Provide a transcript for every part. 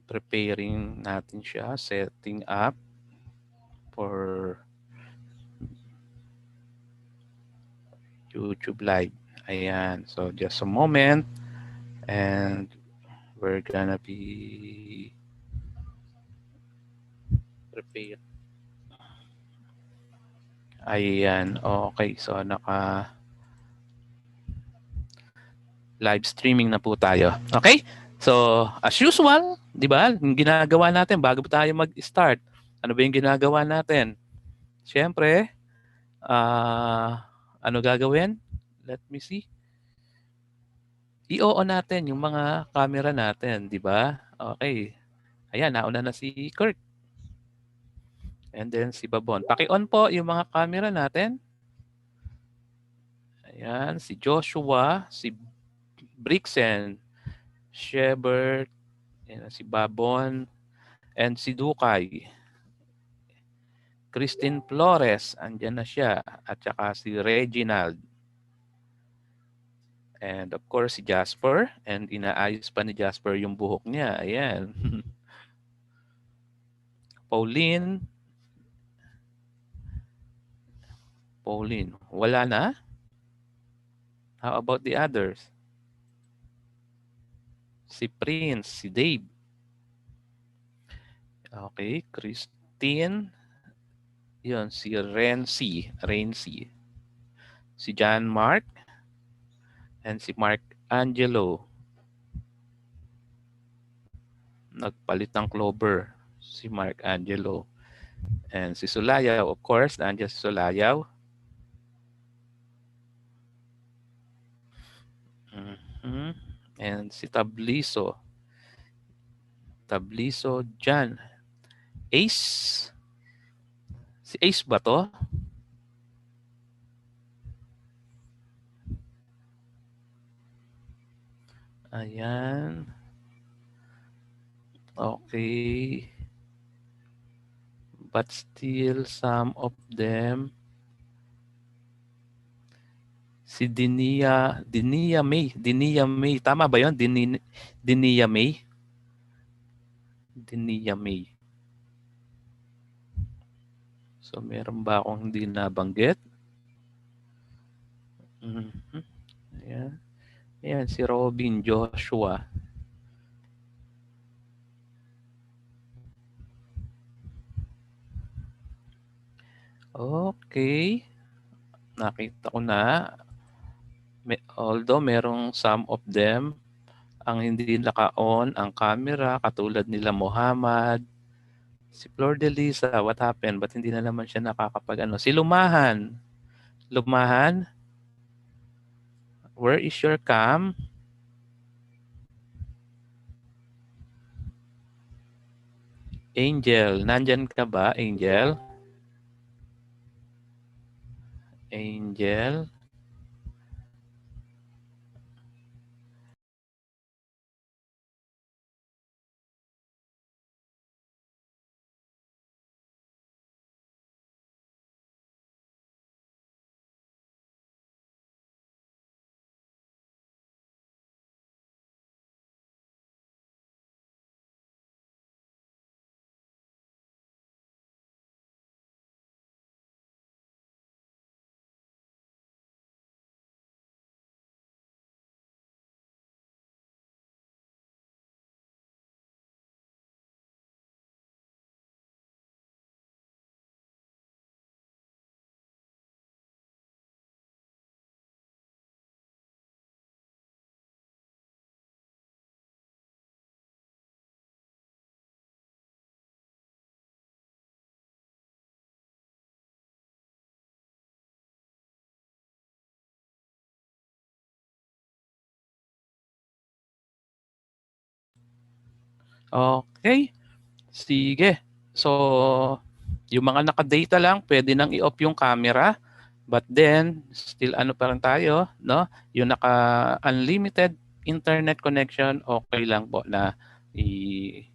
preparing natin siya, setting up for YouTube Live. Ayan. So just a moment and we're gonna be prepared. Ayan. Okay. So naka live streaming na po tayo. Okay? So as usual, di ba? Yung ginagawa natin bago tayo mag-start. Ano ba yung ginagawa natin? Siyempre, ano gagawin? Let me see. I-on natin yung mga camera natin, di ba? Okay. Ayan, nauna na si Kurt. And then si Babon. Paki-on po yung mga camera natin. Ayan, si Joshua, si Brixen, Shebert, ayan, si Babon, and si Dukay. Christine Flores, andyan na siya. At saka si Reginald. And of course, si Jasper. And inaayos pa ni Jasper yung buhok niya. Ayan. Pauline. Wala na? How about the others? Si Prince, si Dave. Okay, Christine. Yun, si Renzi. Si John Mark. And si Mark Angelo. Nagpalit ng Clover. Si Mark Angelo. And si Sulayaw, of course. Nandiyan si Sulayaw. And si Tabliso. Jan. Ace. Si Ace ba to? Ayan. Okay. But still some of them. Si Dinia May. Tama ba yun? Dinia May. So, meron ba akong hindi nabanggit? Ayan. Ayan, si Robin Joshua. Okay. Nakita ko na. Although merong some of them, ang hindi naka-on ang camera, katulad nila Muhammad, si Flor de Lisa, what happened? Ba't hindi na naman siya nakakapag-ano? Si Lumahan, where is your cam? Angel, nandyan ka ba, Angel? Angel? Okay. Sige. So, yung mga naka-data lang, pwede nang i-off yung camera. But then, still ano pa rin tayo, no? Yung naka-unlimited internet connection, okay lang po na i-open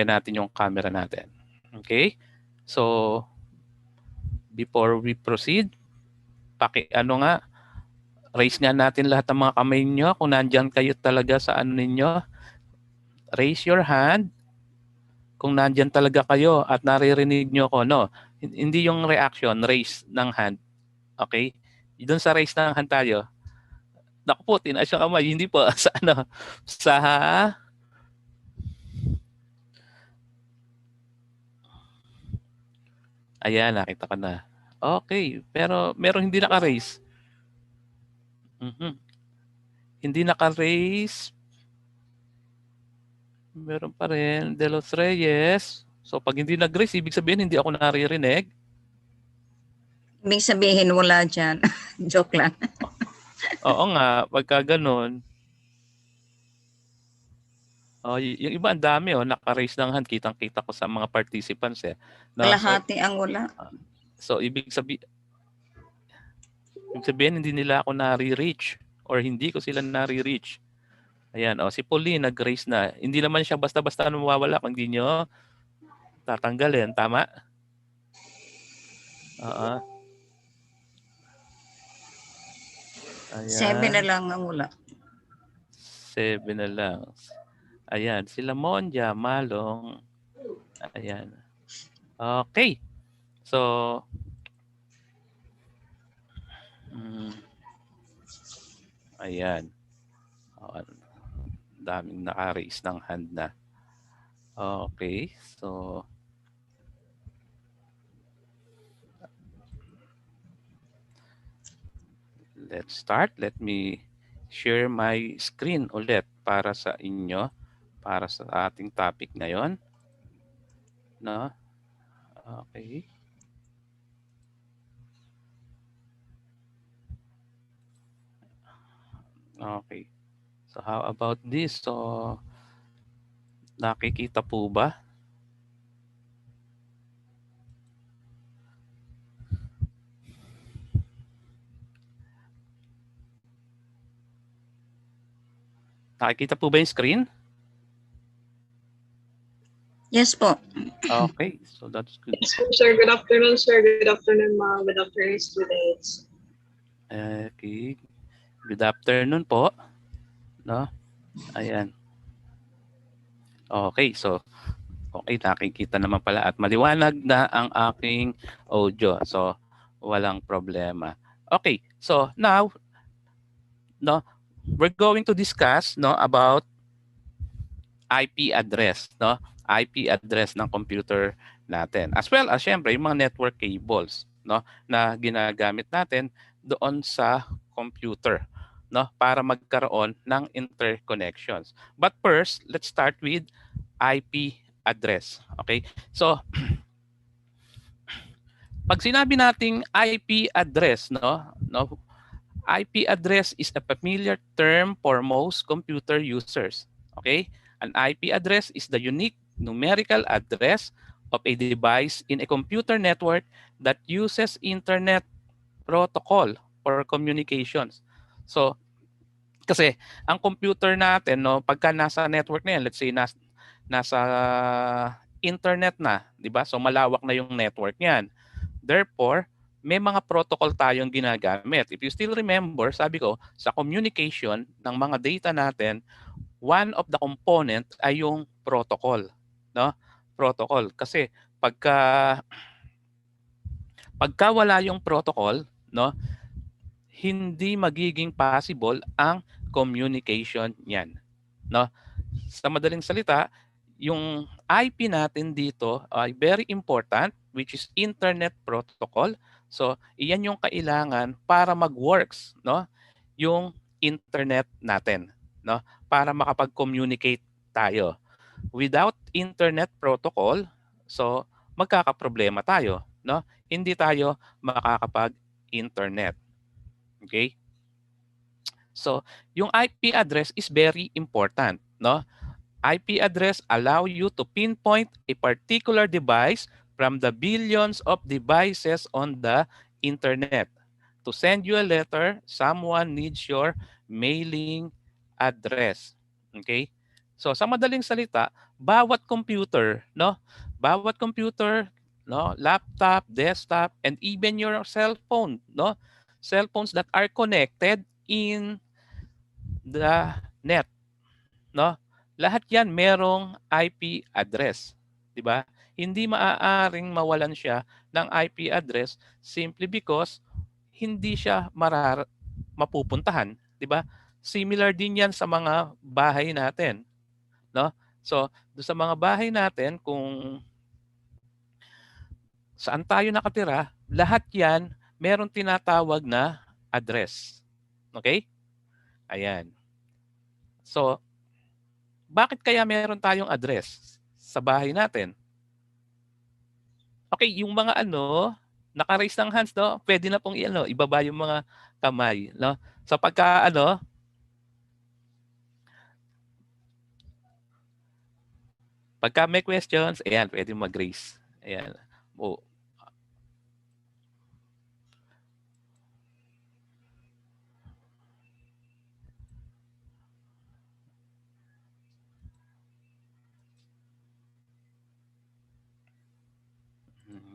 natin yung camera natin. Okay? So, before we proceed, raise nga natin lahat ng mga kamay nyo kung nandyan kayo talaga sa ano ninyo, raise your hand kung nandyan talaga kayo at naririnig nyo ko, no? Hindi yung reaction, raise ng hand. Okay? Doon sa raise ng hand tayo. Naku po, tinaas yung kamay. Hindi po. Sa ano? Sa... Ayan, nakita ko na. Okay. Pero meron hindi naka-raise. Hindi naka-raise. Meron pa rin. De Los Reyes. So, pag hindi nag-raise, ibig sabihin hindi ako naririnig. Ibig sabihin, wala dyan. Joke lang. Oo nga, pagka ganun. Oh, yung iba ang dami naka-raise ng hand, kitang-kita ko sa mga participants eh. No, Kalahati ang wala. So ibig sabihin hindi nila ako nare-reach or hindi ko sila nare-reach. Ayan, si Pauline nag-raise na. Hindi naman siya basta-basta mawawala kung hindi nyo tatanggalin, tama? Ayan. 7 na lang ang wala. 7 na lang. Ayan, sila Monja, Malong. Ayan. Okay. So, ayan. Daming naka-raise ng hand na. Okay. So, let's start. Let me share my screen ulit para sa inyo, para sa ating topic ngayon. No? Okay. Okay. So how about this? So nakikita po ba? Nakikita po ba yung screen? Yes po. Okay, so that's good. Yes, sir. Good afternoon, sir. Good afternoon, ma'am. Good afternoon, students. Okay. Good afternoon po. No? Ayan. Okay, so okay, nakikita naman pala at maliwanag na ang aking audio. So walang problema. Okay, so now we're going to discuss about IP address, IP address ng computer natin. As well as syempre yung mga network cables, na ginagamit natin doon sa computer, para magkaroon ng interconnections. But first, let's start with IP address. Okay? So pag sinabi nating IP address, IP address is a familiar term for most computer users. Okay? An IP address is the unique numerical address of a device in a computer network that uses internet protocol for communications. So, kasi ang computer natin, pagka nasa network na yan, let's say nasa internet na, di ba? So, malawak na yung network niyan. Therefore, may mga protocol tayong ginagamit. If you still remember, sabi ko, sa communication ng mga data natin, one of the component ay yung protocol, Protocol kasi pagka wala yung protocol, hindi magiging possible ang communication niyan, Sa madaling salita, yung IP natin dito ay very important, which is internet protocol. So, iyan yung kailangan para mag-works, yung internet natin, para makapag-communicate tayo. Without internet protocol, so magkakaproblema tayo, Hindi tayo makakapag-internet. Okay? So, yung IP address is very important, IP address allow you to pinpoint a particular device from the billions of devices on the internet. To send you a letter, someone needs your mailing address. Okay? So sa madaling salita, bawat computer, Bawat computer, laptop, desktop, and even your cell phone, Cell phones that are connected in the net, lahat yan merong IP address. Di ba? Hindi maaaring mawalan siya ng IP address simply because hindi siya mapupuntahan. Di ba? Similar din yan sa mga bahay natin. No? So, doon sa mga bahay natin, kung saan tayo nakatira, lahat yan meron tinatawag na address. Okay? Ayan. So, bakit kaya meron tayong address sa bahay natin? Okay, yung mga naka-raise ng hands, no? Pwede na pong ibaba yung mga kamay, no? So pagka pagka may questions, ayan, pwede mag-raise. Ayan. Oh.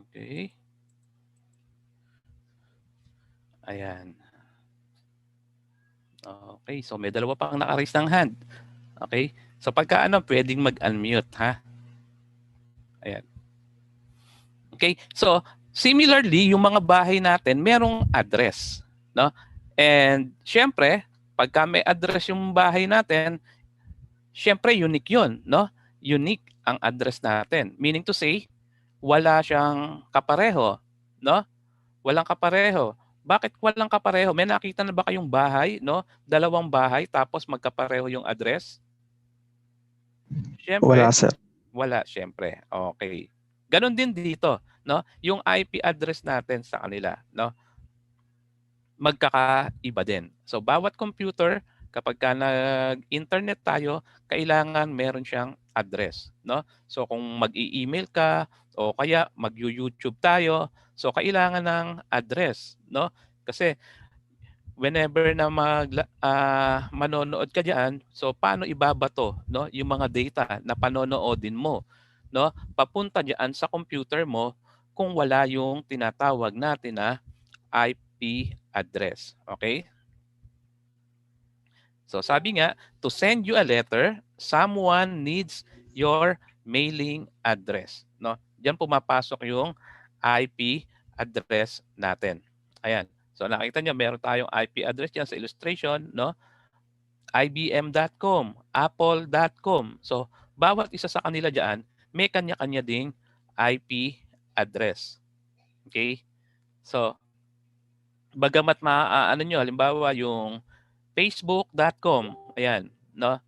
Okay. Ayan. Okay, so may dalawa pang naka-raise ng hand. Okay? So pagka pwedeng mag-unmute, ha? Ayan. Okay? So, similarly, yung mga bahay natin, merong address, no? And syempre, pagka may address yung bahay natin, syempre unique 'yun, no? Unique ang address natin. Meaning to say, wala siyang kapareho, no? Walang kapareho. Bakit walang kapareho? May nakita na ba kayong bahay, no? Dalawang bahay tapos magkapareho yung address? Wala, Syempre, sir. wala syempre. Okay. Ganon din dito, no? Yung IP address natin sa kanila, no? Magkakaiba din. So bawat computer, kapag ka nag-internet tayo, kailangan meron siyang address, no? So kung mag-i-email ka o kaya mag-YouTube tayo, so kailangan ng address, no? Kasi whenever na manonood ka diyan, so paano ibabato, no, yung mga data na panonoodin mo, no? Papunta diyan sa computer mo kung wala yung tinatawag natin na IP address. Okay? So sabi nga, to send you a letter, someone needs your mailing address. No? Diyan pumapasok yung IP address natin. Ayan. So nakita niyo meron tayong IP address diyan sa illustration, no? IBM.com, Apple.com. So bawat isa sa kanila diyan may kanya-kanya ding IP address. Okay? So bagamat maaano nyo, halimbawa yung facebook.com, ayan, no?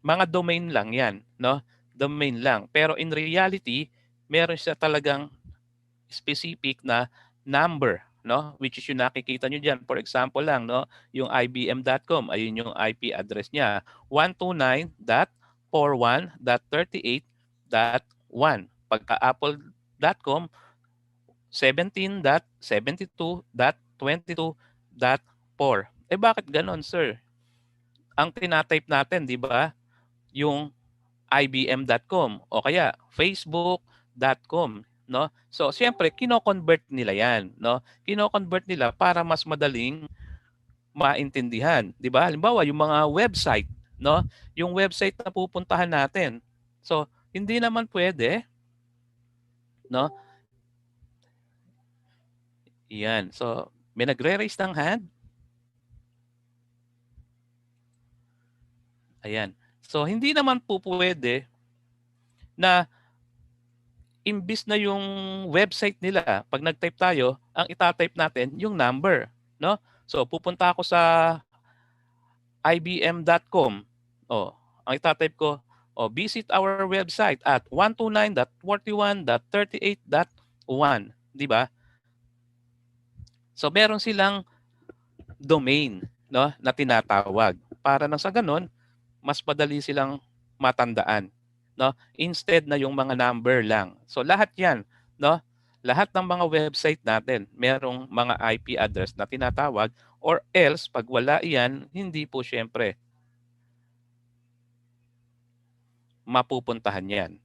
Mga domain lang 'yan, no? Domain lang. Pero in reality, meron siya talagang specific na number, no? Which is yung nakikita nyo diyan. For example lang, no? Yung ibm.com, ayun yung IP address niya, 129.41.38.1. Pagka apple.com, 17.72.22.4. Eh bakit ganon, sir? Ang tinatype natin, di ba, yung ibm.com o kaya facebook.com, no? So, siyempre, kino-convert nila 'yan, no? Kino-convert nila para mas madaling maintindihan, di ba? Halimbawa, yung mga website, no? Yung website na pupuntahan natin. So, hindi naman pwede, no? Iyan. So, may nagre-raise ng hand. Ayan. So, hindi naman po pwede na imbis na yung website nila, pag nag-type tayo, ang itatype natin yung number, no? So, pupunta ako sa ibm.com. Oh, ang itatype ko, visit our website at 129.41.38.1, di ba? So, meron silang domain, no, na tinatawag. Para nang sa ganun, mas madali silang matandaan, no? Instead na yung mga number lang. So lahat 'yan, no? Lahat ng mga website natin, merong mga IP address na tinatawag, or else pag wala iyan, hindi po syempre mapupuntahan 'yan.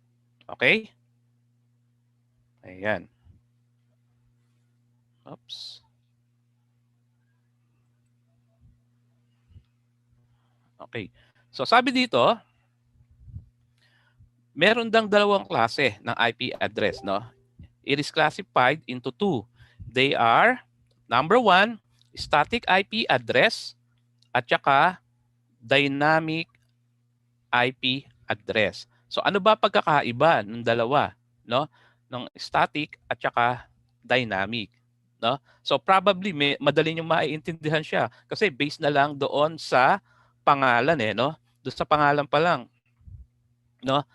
Okay? Ayan. Oops. Okay. So sabi dito, meron dang dalawang klase ng IP address, no? It is classified into two. They are, number one, static IP address at saka dynamic IP address. So ano ba pagkakaiba ng dalawa, no? Ng static at saka dynamic, no? So probably madali niyo maiintindihan siya kasi based na lang doon sa pangalan no? Doon sa pangalan pa lang, no?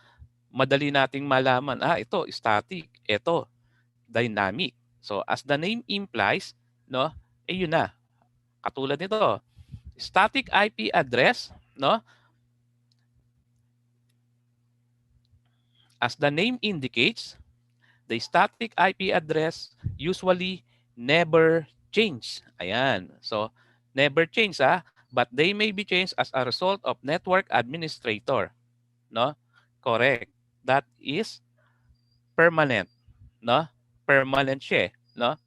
Madali nating malaman, ito static, ito dynamic. So as the name implies, no? Yun na. Katulad nito, static IP address, no? As the name indicates, the static IP address usually never change. Ayan. So, never change but they may be changed as a result of network administrator. No? Correct. That is permanent. No? Permanent siya. No?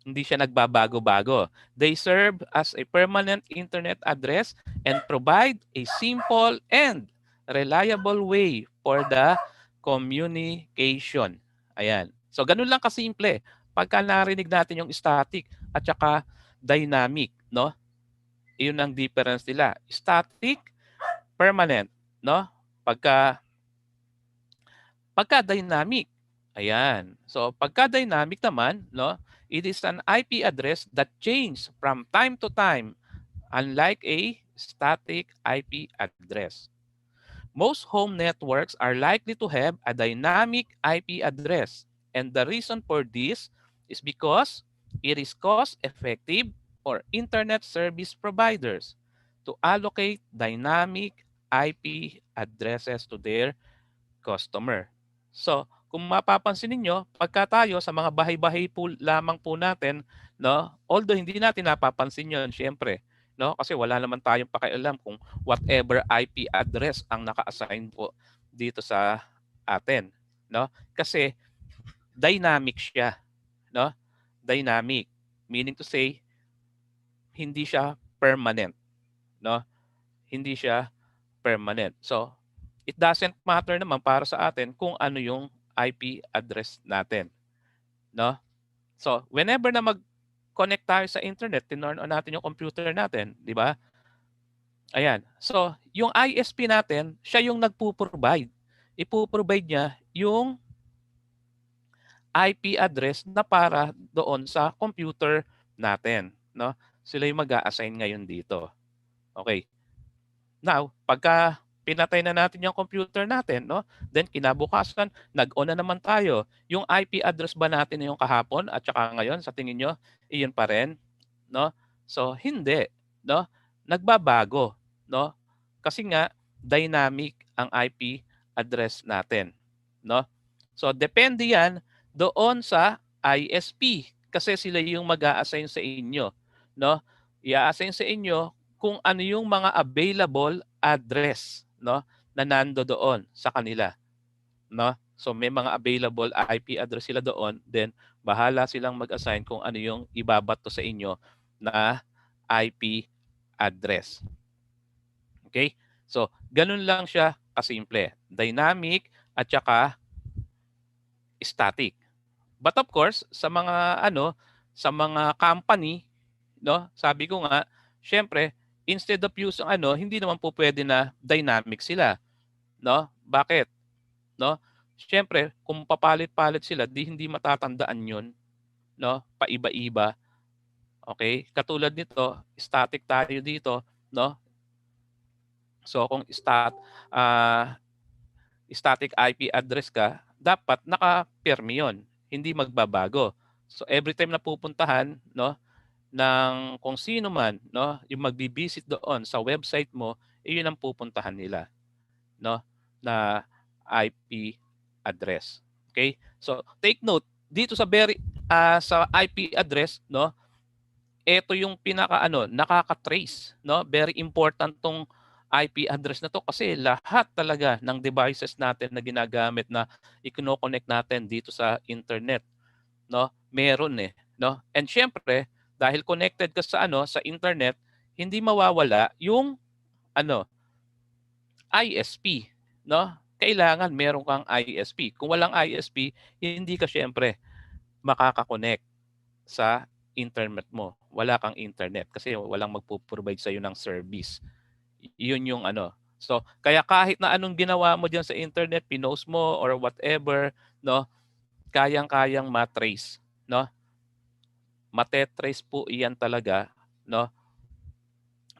Hindi siya nagbabago-bago. They serve as a permanent internet address and provide a simple and reliable way for the communication. Ayan. So, ganun lang kasimple. Pagka narinig natin yung static at saka dynamic, no? Iyon ang difference nila. Static, permanent, no? Pagka dynamic, ayan. So, pagka dynamic naman, no? It is an IP address that changes from time to time, unlike a static IP address. Most home networks are likely to have a dynamic IP address. And the reason for this is because it is cost-effective for internet service providers to allocate dynamic IP addresses to their customer. So, kung mapapansin niyo, pagka tayo sa mga bahay-bahay po lamang po natin, no, although hindi natin napapansin 'yon, syempre, no, kasi wala naman tayong pakialam kung whatever IP address ang naka-assign po dito sa atin, no? Kasi dynamic siya, no? Dynamic, meaning to say hindi siya permanent, no? Hindi siya permanent. So, it doesn't matter naman para sa atin kung ano yung IP address natin, no? So, whenever na mag-connect tayo sa internet, tinurn on natin yung computer natin, di ba? Ayan. So, yung ISP natin, siya yung nagpo-provide. Ipo-provide niya yung IP address na para doon sa computer natin, no? Sila yung mag-a-assign ngayon dito. Okay. Now, pagka pinatay na natin yung computer natin, no? Then kinabukasan, nag-on na naman tayo. Yung IP address ba natin yung kahapon at saka ngayon, sa tingin nyo, iyon pa rin, no? So, hindi, no? Nagbabago, no? Kasi nga, dynamic ang IP address natin, no? So, depende yan doon sa ISP kasi sila yung mag-a-assign sa inyo, no? I-assign sa inyo kung ano yung mga available address, no, na nando doon sa kanila, no? So may mga available IP address sila doon, then bahala silang mag-assign kung ano yung ibabato sa inyo na IP address. Okay? So ganun lang siya kasimple. Dynamic at saka static. But of course, sa mga company, no, sabi ko nga, syempre, instead of using hindi naman po pwede na dynamic sila, no? Bakit? No? Syempre, kung papalit-palit sila, hindi matatandaan 'yon, no? Paiba-iba. Okay? Katulad nito, static tayo dito, no? So kung static IP address ka, dapat naka-pirmi 'yon, hindi magbabago. So every time na pupuntahan, no, ng kung sino man, no, yung magbi-visit doon sa website mo, yun ang pupuntahan nila, no, na IP address. Okay? So take note dito sa sa IP address, no, ito yung pinaka nakaka-trace, no? Very important tong IP address na to kasi lahat talaga ng devices natin na ginagamit na i-connect natin dito sa internet, no? Meron no? And syempre, dahil connected ka sa sa internet, hindi mawawala yung ISP, no? kailangan meron kang ISP. Kung walang ISP, hindi ka syempre makakakonect sa internet mo. Wala kang internet kasi walang magpo-provide sa'yo ng service. Yun yung ano. So, kaya kahit na anong ginawa mo diyan sa internet, pinost mo or whatever, no, kayang-kayang matrace, no? Matetrace po iyan talaga, no?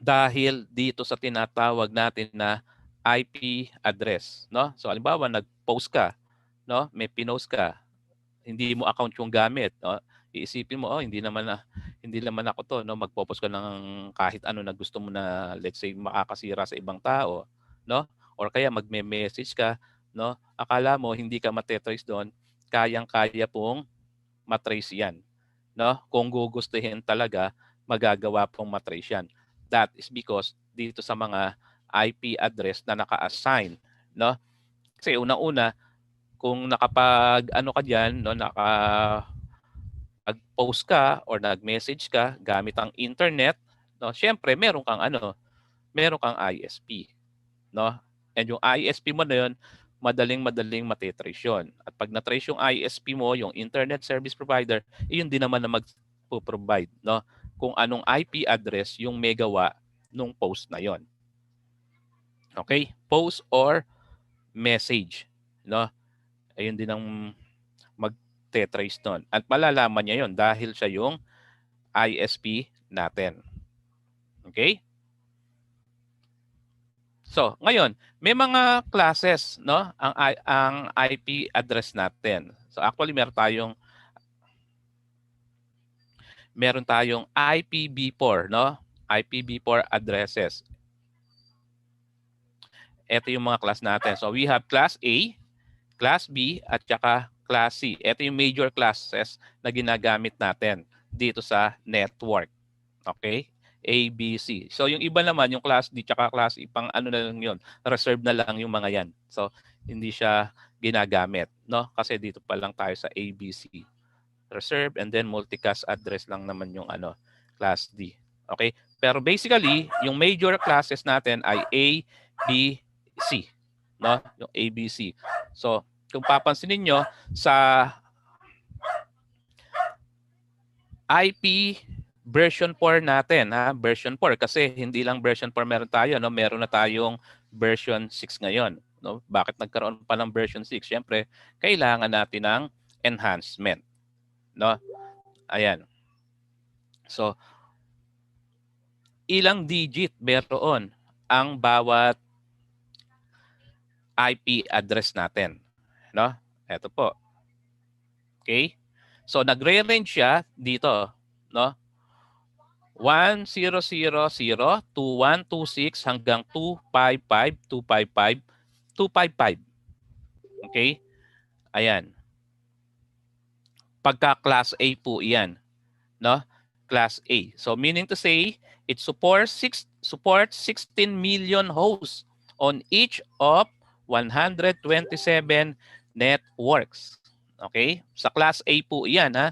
Dahil dito sa tinatawag natin na IP address, no? So, halimbawa nag-post ka, no? May pinost ka, hindi mo account yung gamit, no? Iisipin mo, oh, hindi naman ako to, no? Magpo-post ka ng kahit ano na gusto mo na, let's say, makakasira sa ibang tao, no? Or kaya magme-message ka, no? Akala mo hindi ka matetrace doon, kayang-kaya pong matrace 'yan, no? Kung gugustuhin talaga, magagawa pong matrace 'yan. That is because dito sa mga IP address na naka-assign, no? Kasi una-una, kung nakapag-ano ka diyan, no, nag-post ka or nag-message ka gamit ang internet, no, syempre meron kang ISP, no? And yung ISP mo na yun, madaling matitrace yun. At pag na-trace yung ISP mo, yung internet service provider, yun din naman na mag-provide, no? Kung anong IP address yung may gawa nung post na yon. Okay? Post or message, no? Ayun din ang mag-trace nun. At malalaman niya yon dahil siya yung ISP natin. Okay? So, ngayon, may mga classes, no? Ang IP address natin. So, actually meron tayong IPv4, no? IPv4 addresses. Ito yung mga class natin. So, we have class A, class B, at saka class C. Ito yung major classes na ginagamit natin dito sa network. Okay? A, B, C. So, yung iba naman, yung class D tsaka class E, pang ano na lang yun. Reserve na lang yung mga yan. So, hindi siya ginagamit, no? Kasi dito pa lang tayo sa A, B, C. Reserve and then multicast address lang naman yung ano, class D. Okay? Pero basically, yung major classes natin ay A, B, C. No? Yung A, B, C. So, kung papansinin nyo, sa IP version 4 natin, ha? Version 4 kasi hindi lang version 4 meron tayo, no? Meron na tayong version 6 ngayon, no? Bakit nagkaroon pa ng version 6? Syempre, kailangan natin ng enhancement, no? Ayan. So, ilang digit meron ang bawat IP address natin, no? Ito po. Okay? So, nagre-range siya dito, no? 1000 to 126 hanggang 255, 255, 255. Okay? Ayan. Pagka class A po 'yan, no? Class A. So meaning to say, it supports 16 million hosts on each of 127 networks. Okay? Sa class A po 'yan, ha?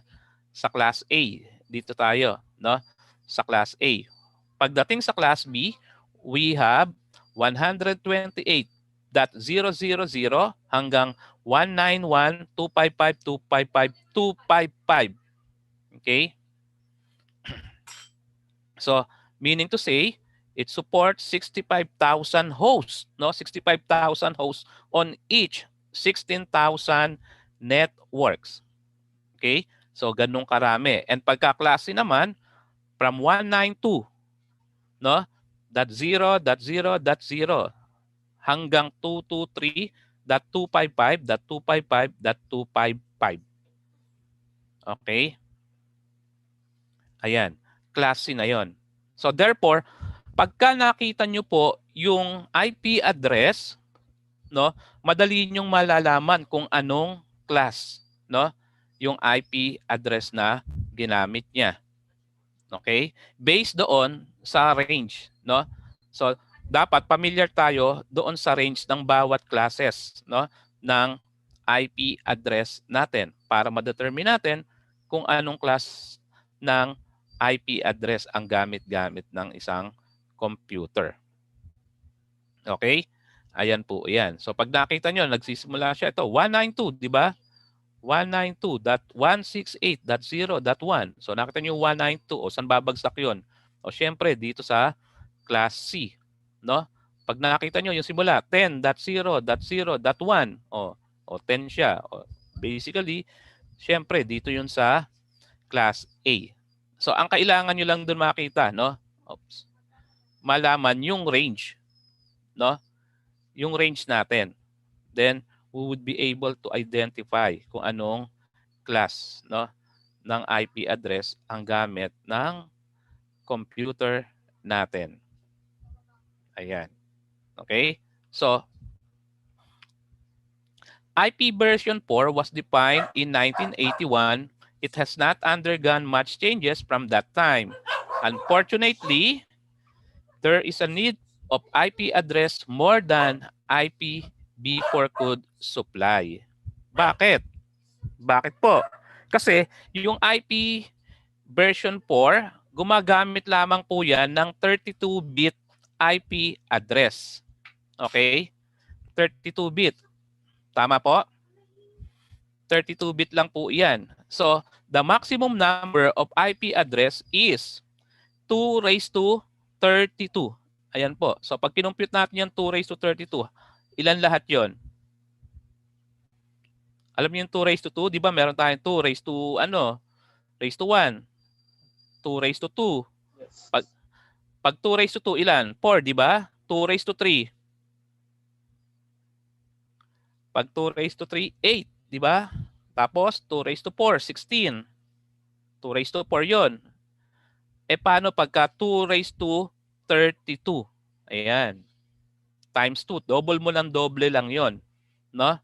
Sa class A. Dito tayo, no? Sa class A. Pagdating sa class B, we have 128.000 hanggang 191.255.255.255. Okay? So, meaning to say, it supports 65,000 hosts, no? 65,000 hosts on each 16,000 networks. Okay? So, ganun karami. And pagkaklase naman, from 192, no? .0.0.0 hanggang 223.255.255.255. Okay? Ayan. Klase na yon. So, therefore, pagka nakita nyo po yung IP address, no, madali nyong malalaman kung anong class, no, yung IP address na ginamit niya. Okay? Based doon sa range, no? So, dapat familiar tayo doon sa range ng bawat classes, no, ng IP address natin para ma-determine natin kung anong class ng IP address ang gamit-gamit ng isang computer. Okay? Ayan po, ayan. So pag nakita nyo, nagsisimula siya ito, 192, di ba? 192.168.0.1. So nakita nyo yung 192. O saan babagsak yun? O syempre, dito sa class C. No? Pag nakita nyo yung simula, 10.0.0.1. O 10 siya. O, basically, syempre, dito yun sa class A. So ang kailangan nyo lang doon makita, no? Oops. Malaman yung range. No? Yung range natin. Then, we would be able to identify kung anong class, no, ng IP address ang gamit ng computer natin. Ayan. Okay? So, IP version 4 was defined in 1981. It has not undergone much changes from that time. Unfortunately, there is a need of IP address more than IPv4 could supply. Bakit? Bakit po? Kasi yung IP version 4, gumagamit lamang po yan ng 32-bit IP address. Okay? 32-bit. Tama po? 32-bit lang po yan. So, the maximum number of IP address is 2 raised to 32. Ayan po. So, pag kinumpute natin yung 2 raised to 32, ilan lahat yon? Alam niyo yung 2 raised to 2? Di ba meron tayong 2 raised to raised to 1. 2 raised to 2. Pag 2 raised to 2, ilan? 4, di ba? 2 raised to 3. Pag 2 raised to 3, 8, di ba? Tapos 2 raised to 4, 16. 2 raised to 4 yon. E paano pagka 2 raised to 32? Ayan. Times 2. Double mo ng doble lang yon, no?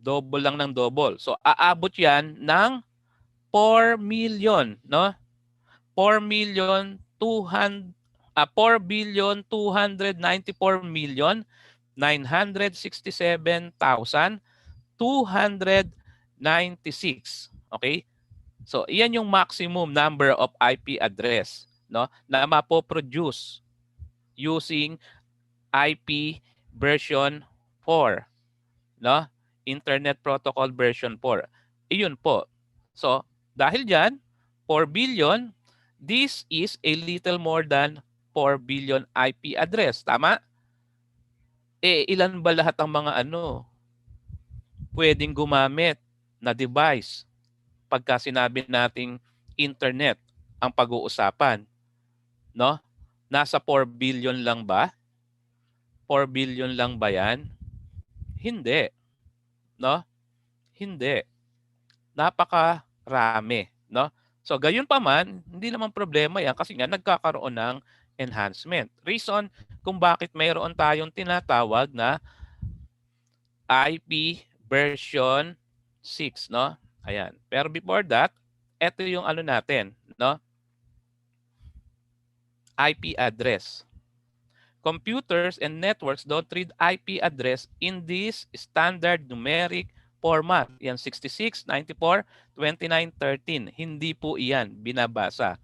Double lang ng double. So, aabot yan ng 4 million, no? 4,294,967,296. Okay? So, iyan yung maximum number of IP address, no, na mapoproduce using IP version 4, no? Internet Protocol version 4. Iyon po. So, dahil diyan, 4 billion, this is a little more than 4 billion IP address. Tama? Eh, ilan ba lahat ang mga pwedeng gumamit na device pagka sinabi nating internet ang pag-uusapan? No? Nasa 4 billion lang ba? 4 billion lang ba yan? Hindi. No? Hindi. Napakarami, no? So gayon pa man, hindi naman problema yan kasi nga nagkakaroon ng enhancement. Reason kung bakit mayroon tayong tinatawag na IP version 6, no? Ayan. Pero before that, ito yung natin, no? IP address. Computers and networks don't read IP address in this standard numeric format. Yan 66, 94, 29, 13. Hindi po iyan binabasa.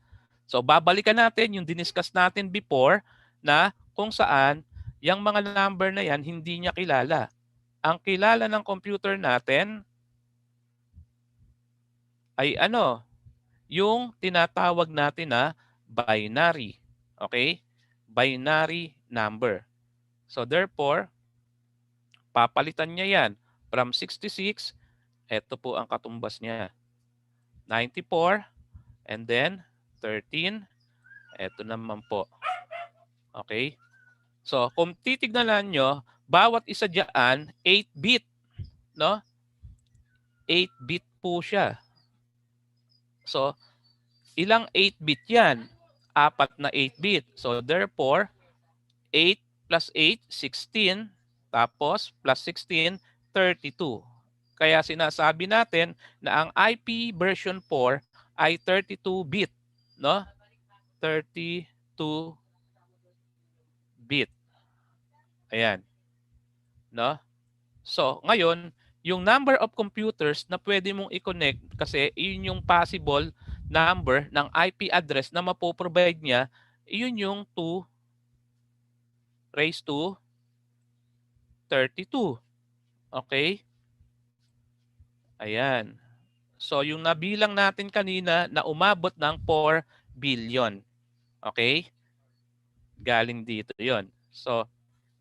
So babalikan natin yung diniscuss natin before na kung saan yung mga number na yan hindi niya kilala. Ang kilala ng computer natin ay yung tinatawag natin na binary. Okay? Binary number. So therefore, papalitan niya yan from 66, ito po ang katumbas niya. 94, and then 13, ito naman po. Okay? So kung titignan nyo, bawat isa dyan, 8-bit. No? 8-bit po siya. So, ilang 8-bit yan? 4 na 8-bit. So therefore, 8 plus 8, 16. Tapos plus 16, 32. Kaya sinasabi natin na ang IP version 4 ay 32-bit. No? 32-bit. Ayan. No? So, ngayon, yung number of computers na pwede mong i-connect kasi yun yung possible number ng IP address na mapoprovide niya, yun yung 2 raised to 32. Okay? Ayan. So, yung nabilang natin kanina na umabot ng 4 billion. Okay? Galing dito yon. So,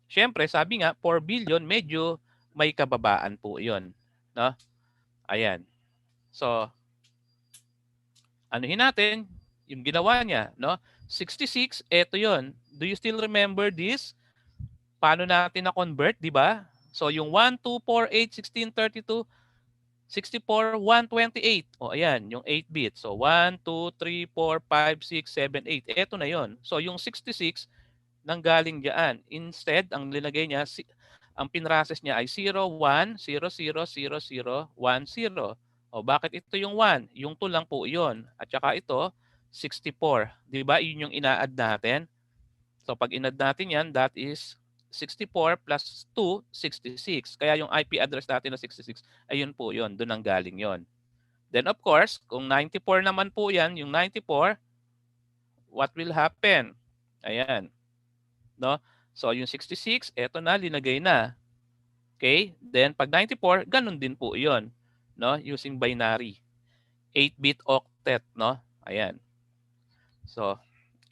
syempre, sabi nga, 4 billion, medyo may kababaan po yon. No? Ayan. So, anuhin natin yung ginawa niya. No? 66, eto yon. Do you still remember this? Paano natin na-convert, di ba? So, yung 1, 2, 4, 8, 16, 32, 64, 128. O, ayan, yung 8-bit. So, 1, 2, 3, 4, 5, 6, 7, 8. Ito na yon. So, yung 66, nanggaling diyan. Instead, ang linagay niya, ang pinrases niya ay 0, 1, 0, 0, 0, 0, 1, 0. O, bakit ito yung 1? Yung 2 lang po yon. At saka ito, 64. Di ba? Yun yung ina-add natin. So, pag in-add natin yan, that is 64 plus 2, 66. Kaya yung IP address natin na 66, ayun po yun. Doon ang galing yon. Then of course, kung 94 naman po yan, yung 94, what will happen? Ayan. No? So yung 66, eto na, linagay na. Okay? Then pag 94, ganun din po yon. No? Using binary. 8-bit octet. No? Ayan. So,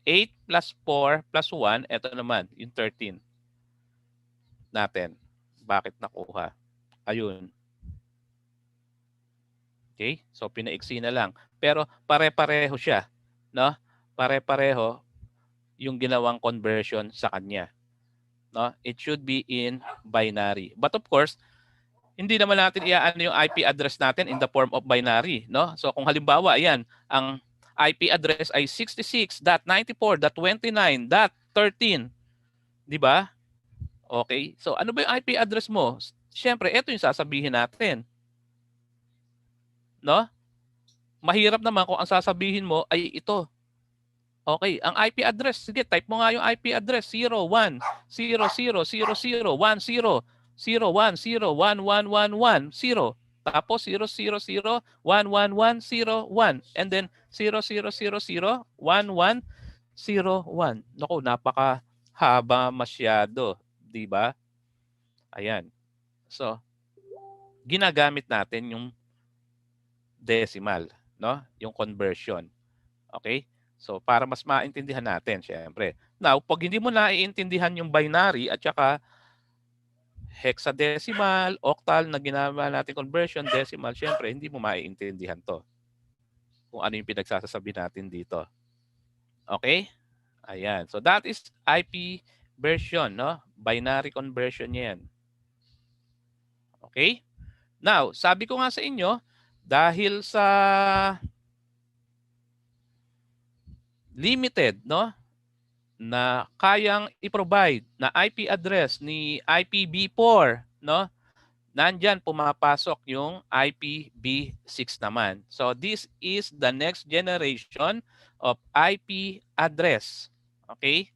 8 plus 4 plus 1, eto naman, yung 13. Natin. Bakit nakuha? Ayun. Okay? So, pinaiksi na lang. Pero pare-pareho siya. No? Pare-pareho yung ginawang conversion sa kanya. No? It should be in binary. But of course, hindi naman natin iaano yung IP address natin in the form of binary. No? So, kung halimbawa, ayan, ang IP address ay 66.94.29.13. Di ba? Okay. So, ano ba yung IP address mo? Siyempre, ito yung sasabihin natin. No? Mahirap naman kung ang sasabihin mo ay ito. Okay, ang IP address, sige, type mo nga yung IP address, 01, 00, 00, 10, 0, 1, 0, 1111, 0. Tapos 000, 11101, and then 0000, 1101. Naku, napakahaba masyado, di ba? Ayan. So, ginagamit natin yung decimal, no? Yung conversion. Okay? So, para mas maintindihan natin, syempre. Now, pag hindi mo naiintindihan yung binary at saka hexadecimal, octal na ginagawa natin conversion, decimal, syempre, hindi mo maiintindihan to. Kung ano yung pinagsasasabi natin dito. Okay? Ayan. So, that is IP version, no? Binary conversion yan. Okay? Now, sabi ko nga sa inyo, dahil sa limited, no, na kayang i-provide na IP address ni IPv4, no, nandyan pumapasok yung IPv6 naman. So this is the next generation of IP address. Okay?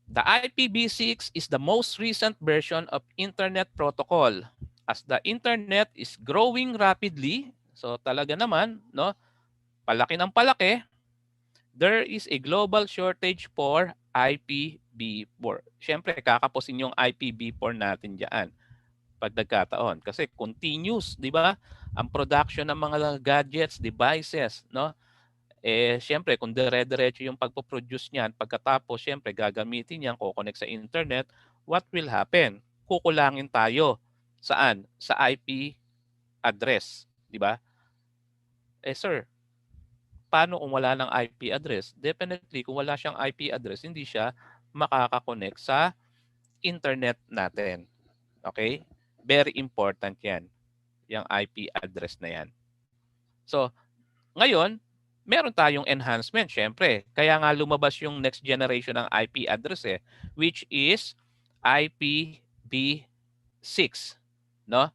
The IPv6 is the most recent version of Internet Protocol. As the Internet is growing rapidly, so talaga naman, no, palaki ng palaki, there is a global shortage for IPv4. Siyempre, kakapusin yung IPv4 natin dyan pag nagkataon. Kasi continuous, di ba? Ang production ng mga gadgets, devices, no? Siyempre, kung dire-diretso yung pagpo-produce niyan, pagkatapos, siyempre, gagamitin yan, kukonect sa internet, what will happen? Kukulangin tayo. Saan? Sa IP address, di ba? Sir, paano kung wala ng IP address? Definitely, kung wala siyang IP address, hindi siya makakakonect sa internet natin. Okay? Very important yan, yung IP address na yan. So, ngayon, meron tayong enhancement, syempre. Kaya nga lumabas yung next generation ng IP address which is IPv6. No?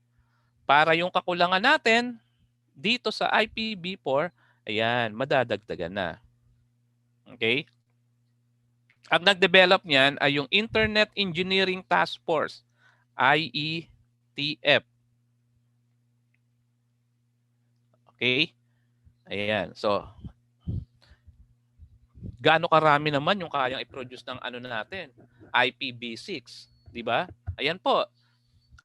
Para yung kakulangan natin dito sa IPv4, ayan, madadagdagan na. Okay? Ang nag-develop niyan ay yung Internet Engineering Task Force, IETF. Okay? Ayan. So, gaano karami naman yung kayang i-produce ng ano natin? IPv6. Di ba? Ayan po.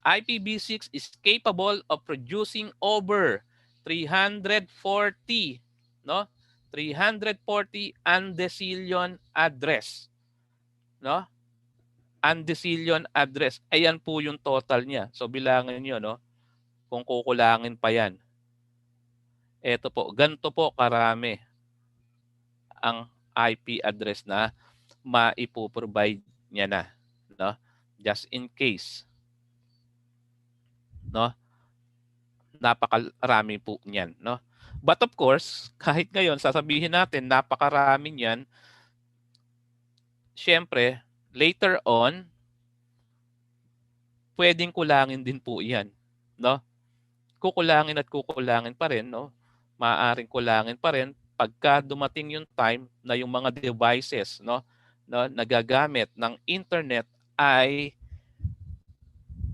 IPv6 is capable of producing over 340, no? 340 undecillion address, no? Undecillion address. Ayan po yung total niya. So bilangin niyo, no? Kung kukulangin pa yan. Ito po, ganito po karami ang IP address na maipoprovide niya na, no? Just in case, no? Napakarami po niyan, no? But of course, kahit ngayon sasabihin natin napakarami niyan, syempre later on pwedeng kulangin din po 'yan, no? Kukulangin at kukulangin pa rin, no? Maaaring kulangin pa rin pagka dumating yung time na yung mga devices, no, nagagamit ng internet ay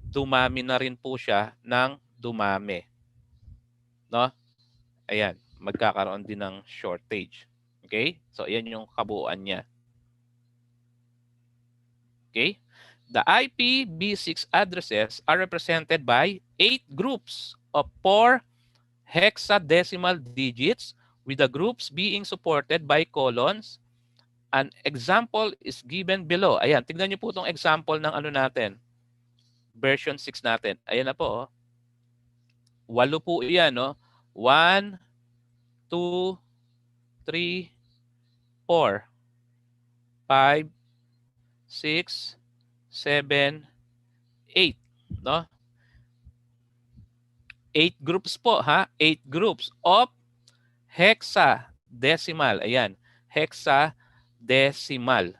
dumami na rin po siya ng dumami, no? Ayan, magkakaroon din ng shortage. Okay? So ayan yung kabuuan niya. Okay? The IPv6 addresses are represented by 8 groups of 4 hexadecimal digits with the groups being supported by colons. An example is given below. Ayan, tingnan niyo po itong example ng ano natin. Version 6 natin. Ayan na po. Oh. 8 po yan. No? 1, 2, 3, 4, 5, 6, 7, 8. No? 8 groups po, ha? 8 groups of hexadecimal. Ayan, hexadecimal.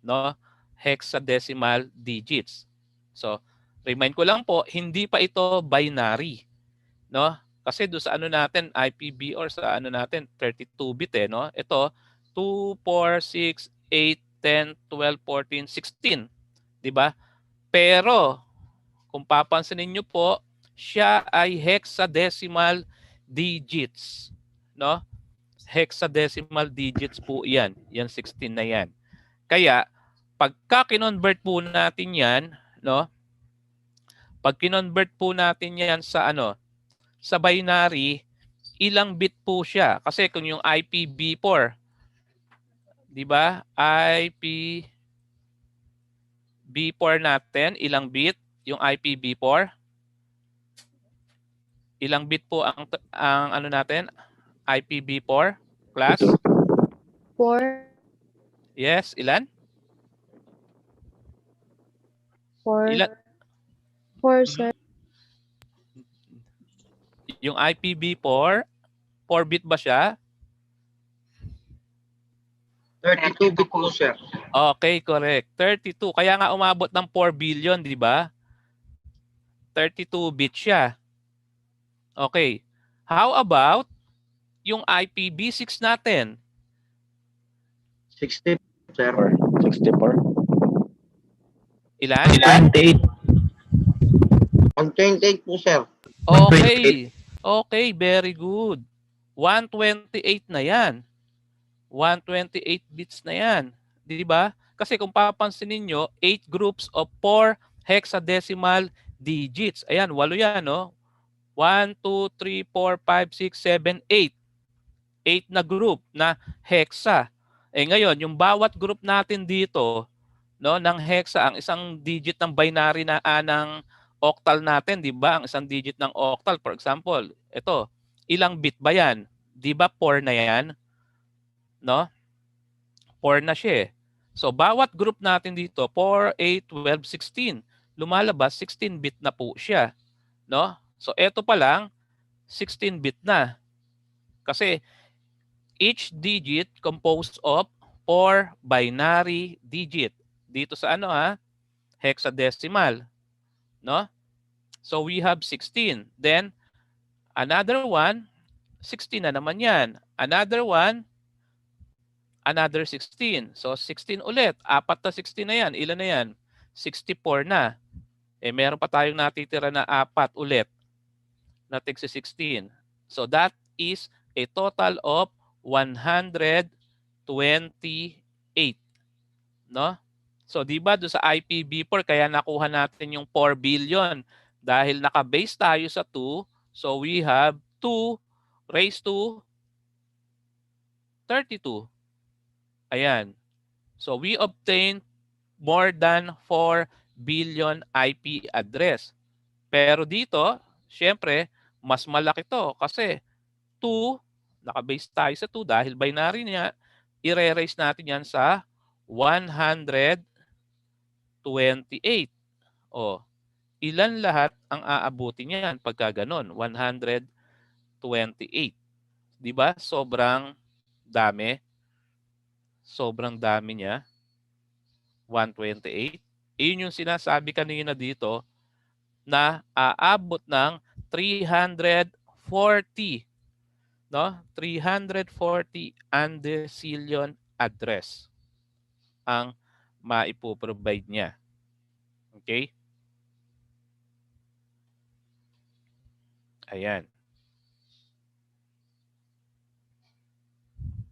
No? Hexadecimal digits. So, remind ko lang po, hindi pa ito binary. No? Kasi doon sa ano natin, IPv or sa ano natin, 32-bit eh. No? Ito, 2, 4, 6, 8, 10, 12, 14, 16. Diba? Pero, kung papansinin nyo po, siya ay hexadecimal digits. No? Hexadecimal digits po yan. Yan 16 na yan. Kaya, pagka kinonvert po natin yan, no? Pag kinonvert po natin yan sa ano, sa binary, ilang bit po siya? Kasi kung yung IPv4, di ba? IPv4 natin, ilang bit? Yung IPv4? Ilang bit po ang ano natin? IPv4 class? 4. Yes, ilan? 4. Ilan? 4, sir. Yung IPv4, 4-bit ba siya? 32 bit po, sir. Okay, correct. 32. Kaya nga umabot ng 4 billion, di ba? 32-bit siya. Okay. How about yung IPv6 natin? 60, sir. 64. Ilan? 28. 128 po, sir. Okay. Okay, very good. 128 na yan. 128 bits na yan. Di ba? Kasi kung papansinin nyo, 8 groups of 4 hexadecimal digits. Ayan, 8 yan, no? 1, 2, 3, 4, 5, 6, 7, 8. 8 na group na hexa. Eh ngayon, yung bawat group natin dito, no, ng hexa, ang isang digit ng binary na ng octal natin, di ba? Ang isang digit ng octal, for example, ito, ilang bit ba yan? Di ba 4 na yan? No? 4 na siya. So, bawat group natin dito, 4, 8, 12, 16. Lumalabas, 16-bit na po siya. No? So, ito pa lang, 16-bit na. Kasi, each digit composed of 4 binary digit. Dito sa ano ha? Hexadecimal. No? So, we have 16. Then, another one, 16 na naman yan. Another one, another 16. So, 16 ulit. 4 na 16 na yan. Ilan na yan? 64 na. Eh, meron pa tayong natitira na 4 ulit na tig 16. So, that is a total of 128. No? So, di ba doon sa IPv4, kaya nakuha natin yung 4 billion. Dahil naka-base tayo sa 2, so we have 2 raised to 32. Ayan. So, we obtained more than 4 billion IP address. Pero dito, syempre, mas malaki to kasi 2, naka-base tayo sa 2 dahil binary niya, i-re-raise natin yan sa 128. O, ilan lahat ang aabuti niyan pagka ganun? 128. Di ba? Sobrang dami. Sobrang dami niya. 128. Iyon yung sinasabi kanina dito na aabot ng 340, no? 340 undecillion address ang maipoprovide niya. Okay? Ayan.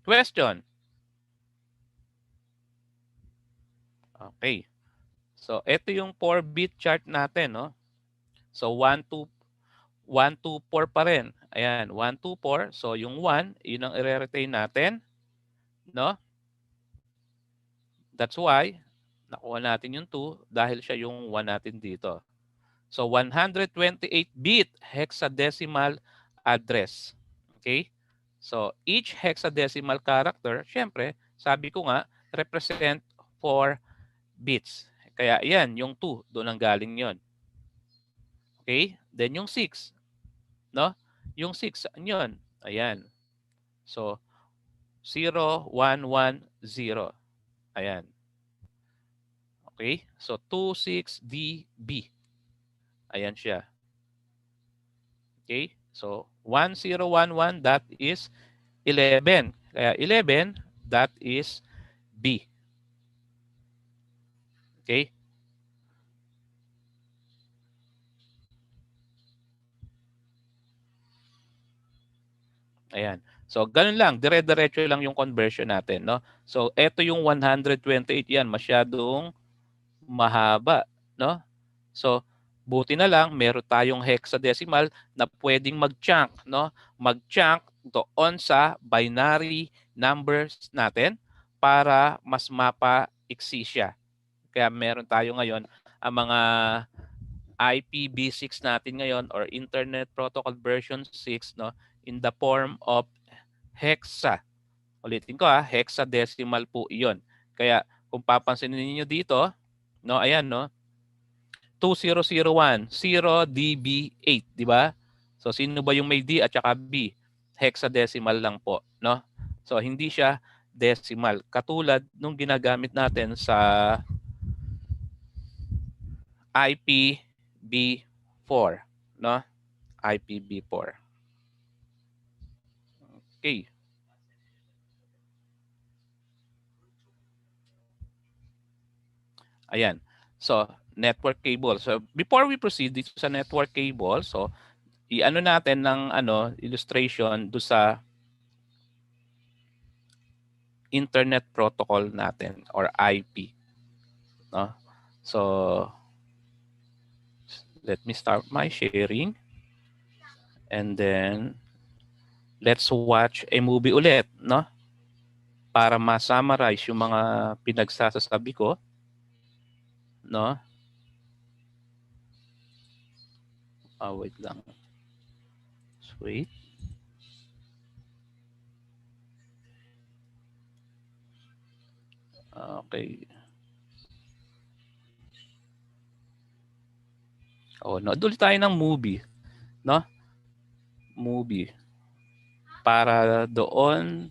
Question. Okay. So, ito yung 4-bit chart natin, no? So, 124 pa rin. Ayan, 124. So, yung 1, yun ang i-retain natin, no? That's why, nakuha natin yung 2 dahil siya yung 1 natin dito. So, 128-bit hexadecimal address. Okay? So, each hexadecimal character, syempre, sabi ko nga, represent 4 bits. Kaya yan, yung 2, doon ang galing yon. Okay? Then yung 6, no? Yung 6, yun. Ayan. So, 0, 1, 1, 0. Ayan. Okay? So, 26DB. Ayan siya. Okay? So, 1011, that is 11. Kaya 11, that is B. Okay? Ayan. So, ganun lang. Dire-diretso lang yung conversion natin, no? So, ito yung 128 yan. Masyadong mahaba, no? So, buti na lang, meron tayong hexadecimal na pwedeng mag-chunk, no? Mag-chunk doon sa binary numbers natin para mas mapa-iksi siya. Kaya meron tayo ngayon ang mga IPv6 natin ngayon or Internet Protocol version 6, no, in the form of hexa. Ulitin ko hexadecimal po 'iyon. Kaya kung papansinin niyo dito, no, ayan no, 2001, 0DB8, di ba? So sino ba yung may D at saka B? Hexadecimal lang po, no? So hindi siya decimal katulad nung ginagamit natin sa IPv4, no? IPv4. Okay. Ayan. So, network cable. So, before we proceed dito sa network cable, so i-ano natin ng illustration do sa internet protocol natin or IP, no? So, let me start my sharing. And then let's watch a movie ulit, no? Para ma-summarize yung mga pinagsasabi ko, no? Wait lang. Wait. Okay. Oh, no, ulit tayo ng movie, no? Movie. Para doon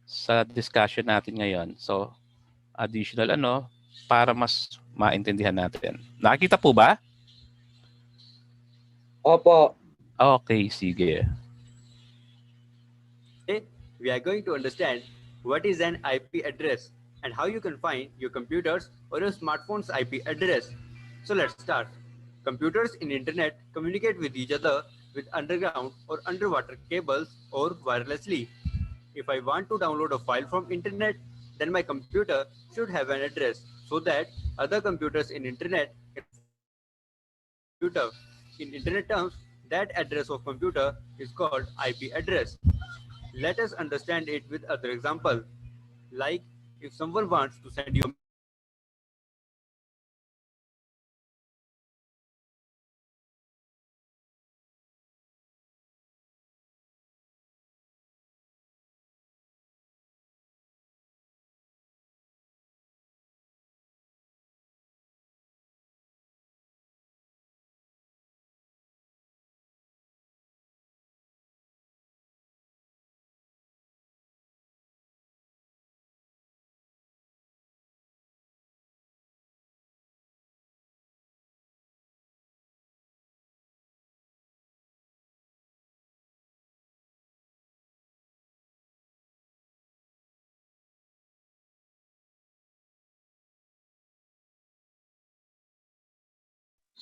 sa discussion natin ngayon. So, additional para mas maintindihan natin. Nakikita po ba? Opo. Okay, sige. We are going to understand what is an IP address and how you can find your computer's or your smartphone's IP address. So let's start. Computers in internet communicate with each other with underground or underwater cables or wirelessly. If I want to download a file from internet, then my computer should have an address. so that other computers in internet can computer. In internet terms, that address of computer is called IP address. Let us understand it with other example. Like if someone wants to send you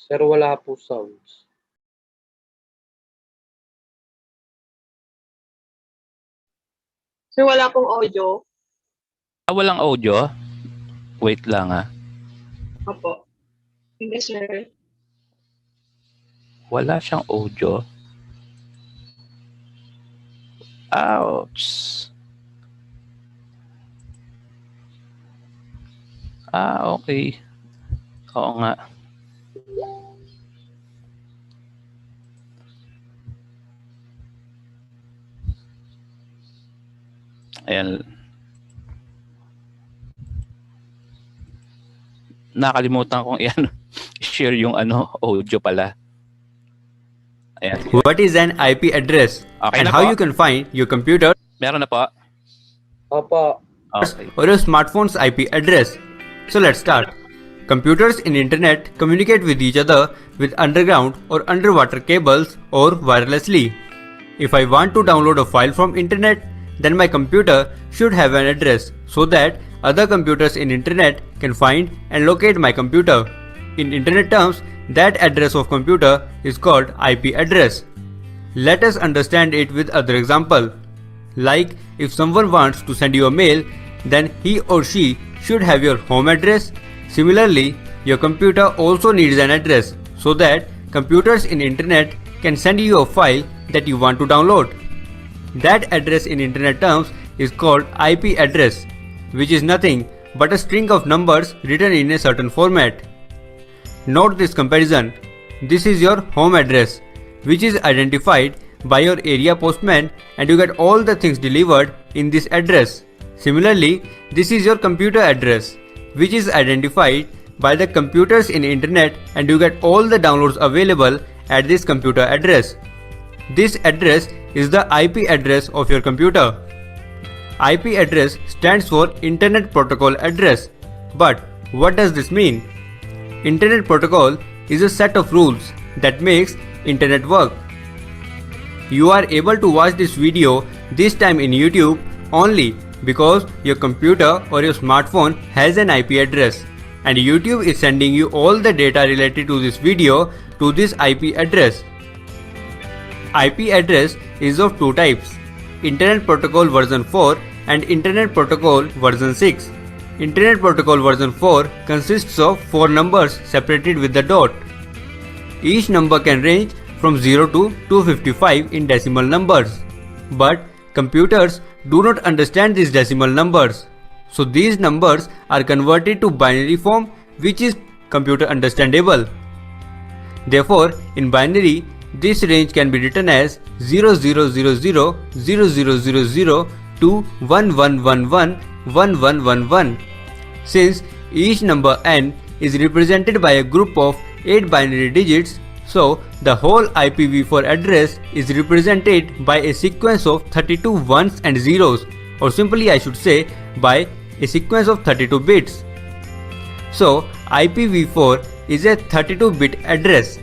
Sir, wala po sounds. Sir, wala pong audio. Walang audio? Wait lang ah. Opo. Hindi, sir. Wala siyang audio. Ouch. Okay. Oo nga. Ayan. Nakalimutan kong i-share yung audio pala. Ayan. what is an IP address Okay and na how po. you can find your computer Meron na po. Opo. Okay. or your smartphone's IP address. So let's start. Computers in internet communicate with each other with underground or underwater cables or wirelessly. If I want to download a file from internet, then my computer should have an address so that other computers in internet can find and locate my computer. In internet terms, that address of computer is called IP address. Let us understand it with other example. Like if someone wants to send you a mail, then he or she should have your home address. Similarly, your computer also needs an address so that computers in internet can send you a file that you want to download. That address in internet terms is called IP address, which is nothing but a string of numbers written in a certain format. Note this comparison. This is your home address, which is identified by your area postman, and you get all the things delivered in this address. Similarly, this is your computer address, which is identified by the computers in internet, and you get all the downloads available at this computer address. This address is the IP address of your computer. IP address stands for Internet Protocol Address. But what does this mean? Internet Protocol is a set of rules that makes internet work. You are able to watch this video this time in YouTube only because your computer or your smartphone has an IP address, and YouTube is sending you all the data related to this video to this IP address. IP address is of two types: Internet Protocol version 4 and Internet Protocol version 6. Internet Protocol version 4 consists of 4 numbers separated with the dot. Each number can range from 0 to 255 in decimal numbers. But computers do not understand these decimal numbers. So these numbers are converted to binary form, which is computer understandable. Therefore, in binary, this range can be written as 0000 0000 to 1111 Since each number n is represented by a group of 8 binary digits, so the whole IPv4 address is represented by a sequence of 32 ones and zeros, or simply I should say by a sequence of 32 bits. So IPv4 is a 32-bit address.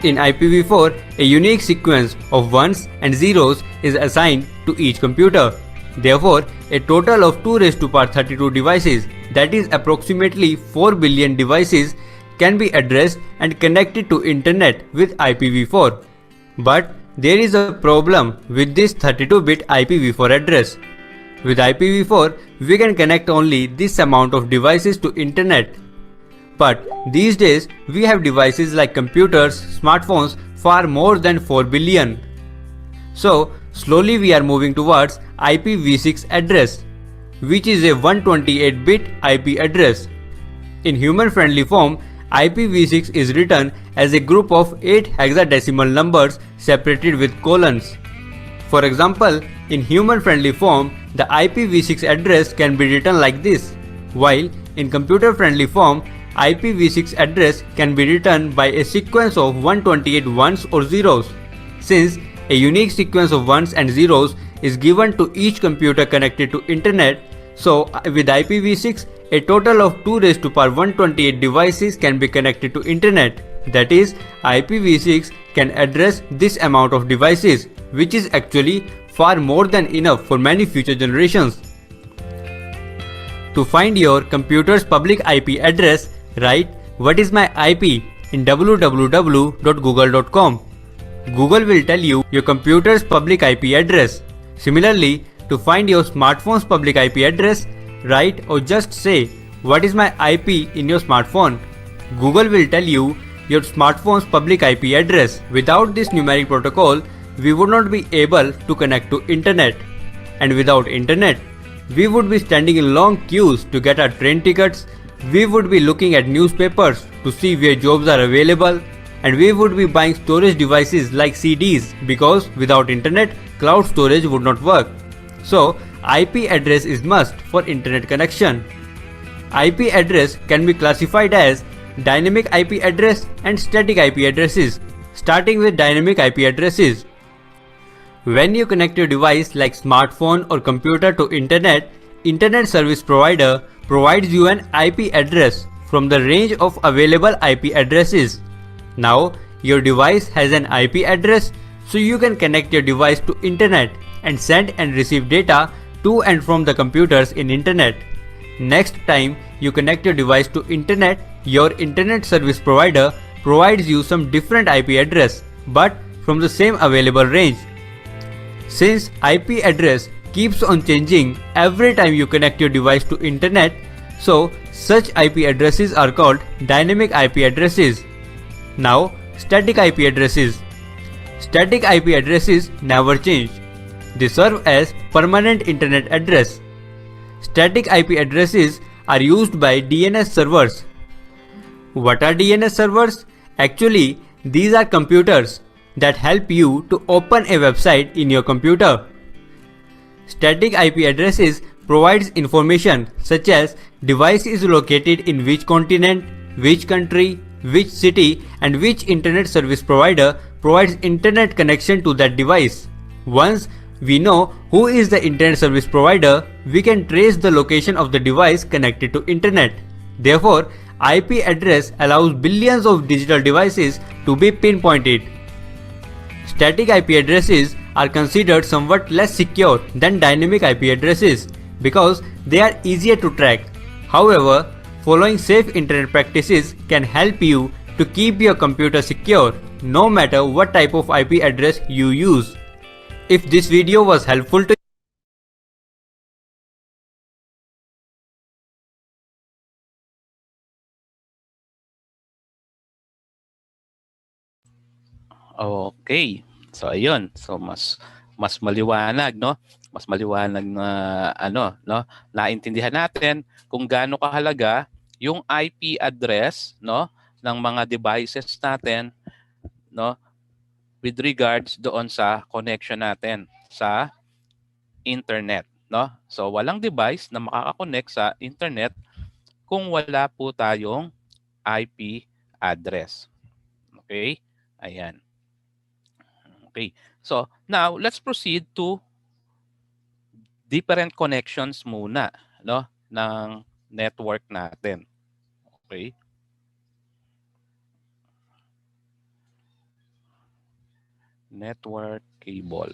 In IPv4, a unique sequence of ones and zeros is assigned to each computer. Therefore, a total of 2 raised to power 32 devices, that is approximately 4 billion devices, can be addressed and connected to internet with IPv4. But there is a problem with this 32-bit IPv4 address. With IPv4, we can connect only this amount of devices to internet. But these days, we have devices like computers, smartphones, far more than 4 billion. So, slowly we are moving towards IPv6 address, which is a 128-bit IP address. In human-friendly form, IPv6 is written as a group of 8 hexadecimal numbers separated with colons. For example, in human-friendly form, the IPv6 address can be written like this, while in computer-friendly form, IPv6 address can be written by a sequence of 128 ones or zeros. Since a unique sequence of ones and zeros is given to each computer connected to internet, so with IPv6, a total of 2 raised to power 128 devices can be connected to internet. That is, IPv6 can address this amount of devices, which is actually far more than enough for many future generations. To find your computer's public IP address, write "What is my IP?" in www.google.com. Google will tell you your computer's public IP address. Similarly, to find your smartphone's public IP address, write or just say "What is my IP?" in your smartphone. Google will tell you your smartphone's public IP address. Without this numeric protocol, we would not be able to connect to internet. And without internet, we would be standing in long queues to get our train tickets, we would be looking at newspapers to see where jobs are available, and we would be buying storage devices like CDs because without internet, cloud storage would not work. So, IP address is must for internet connection. IP address can be classified as dynamic IP address and static IP addresses. Starting with dynamic IP addresses. When you connect your device like smartphone or computer to internet, internet service provider provides you an IP address from the range of available IP addresses. Now, your device has an IP address, so you can connect your device to internet and send and receive data to and from the computers in internet. Next time you connect your device to internet, your internet service provider provides you some different IP address, but from the same available range. Since IP address keeps on changing every time you connect your device to internet, so such IP addresses are called dynamic IP addresses. Now, static IP addresses. Static IP addresses never change. They serve as permanent internet address. Static IP addresses are used by DNS servers. What are DNS servers? Actually, these are computers that help you to open a website in your computer. Static IP addresses provides information such as device is located in which continent, which country, which city, and which internet service provider provides internet connection to that device. Once we know who is the internet service provider, we can trace the location of the device connected to internet. Therefore, IP address allows billions of digital devices to be pinpointed. Static IP addresses are considered somewhat less secure than dynamic IP addresses because they are easier to track. However, following safe internet practices can help you to keep your computer secure no matter what type of IP address you use. If this video was helpful to Okay. So ayun. So mas maliwanag, no? Mas maliwanag na ano, no? Naintindihan natin kung gaano kahalaga yung IP address, no, ng mga devices natin, no, with regards doon sa connection natin sa internet, no? So walang device na makaka-connect sa internet kung wala po tayong IP address. Okay? Ayan. Okay. So, now let's proceed to different connections muna, no, ng network natin. Okay? Network cable.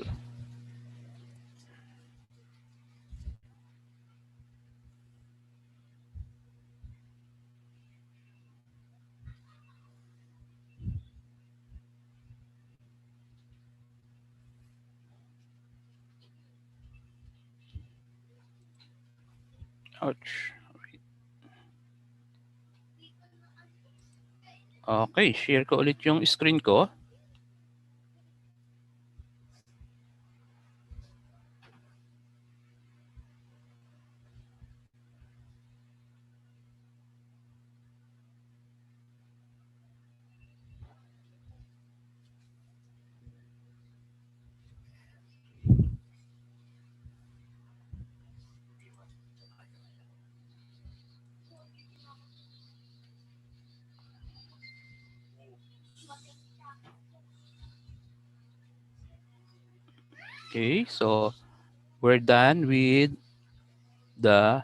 Ouch. Okay, share ko ulit yung screen ko. Okay, so we're done with the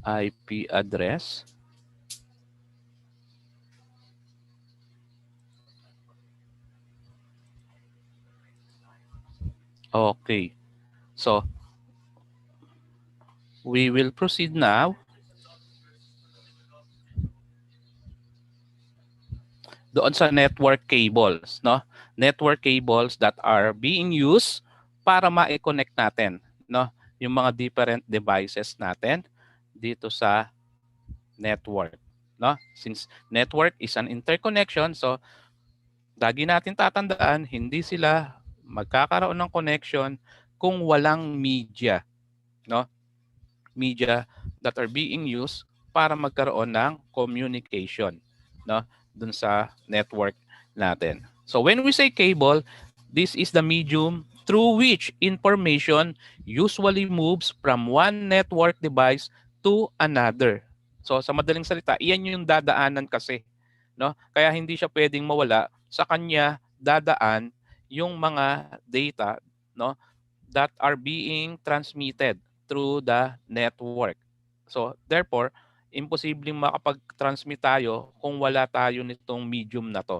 IP address. Okay, so we will proceed now doon sa network cables, no? Network cables that are being used para ma-connect natin, no? Yung mga different devices natin dito sa network, no? Since network is an interconnection, so lagi natin tatandaan, hindi sila magkakaroon ng connection kung walang media, no? Media that are being used para magkaroon ng communication, no? Dun sa network natin. So when we say cable, this is the medium through which information usually moves from one network device to another. So sa madaling salita, iyan yung dadaanan kasi, no? Kaya hindi siya pwedeng mawala, sa kanya dadaan yung mga data, no, that are being transmitted through the network. So therefore, imposibleng makapag-transmit tayo kung wala tayo nitong medium na to,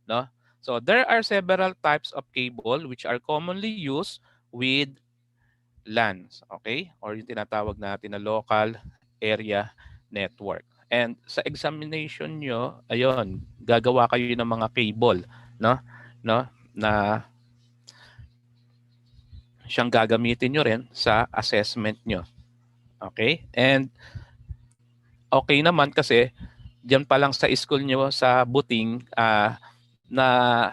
no? So there are several types of cable which are commonly used with LANs, okay? Or yung tinatawag natin na local area network. And sa examination nyo, ayun, gagawa kayo ng mga cable, no? No? Na siyang gagamitin nyo rin sa assessment nyo. Okay? And okay naman kasi diyan pa lang sa school nyo sa Buting na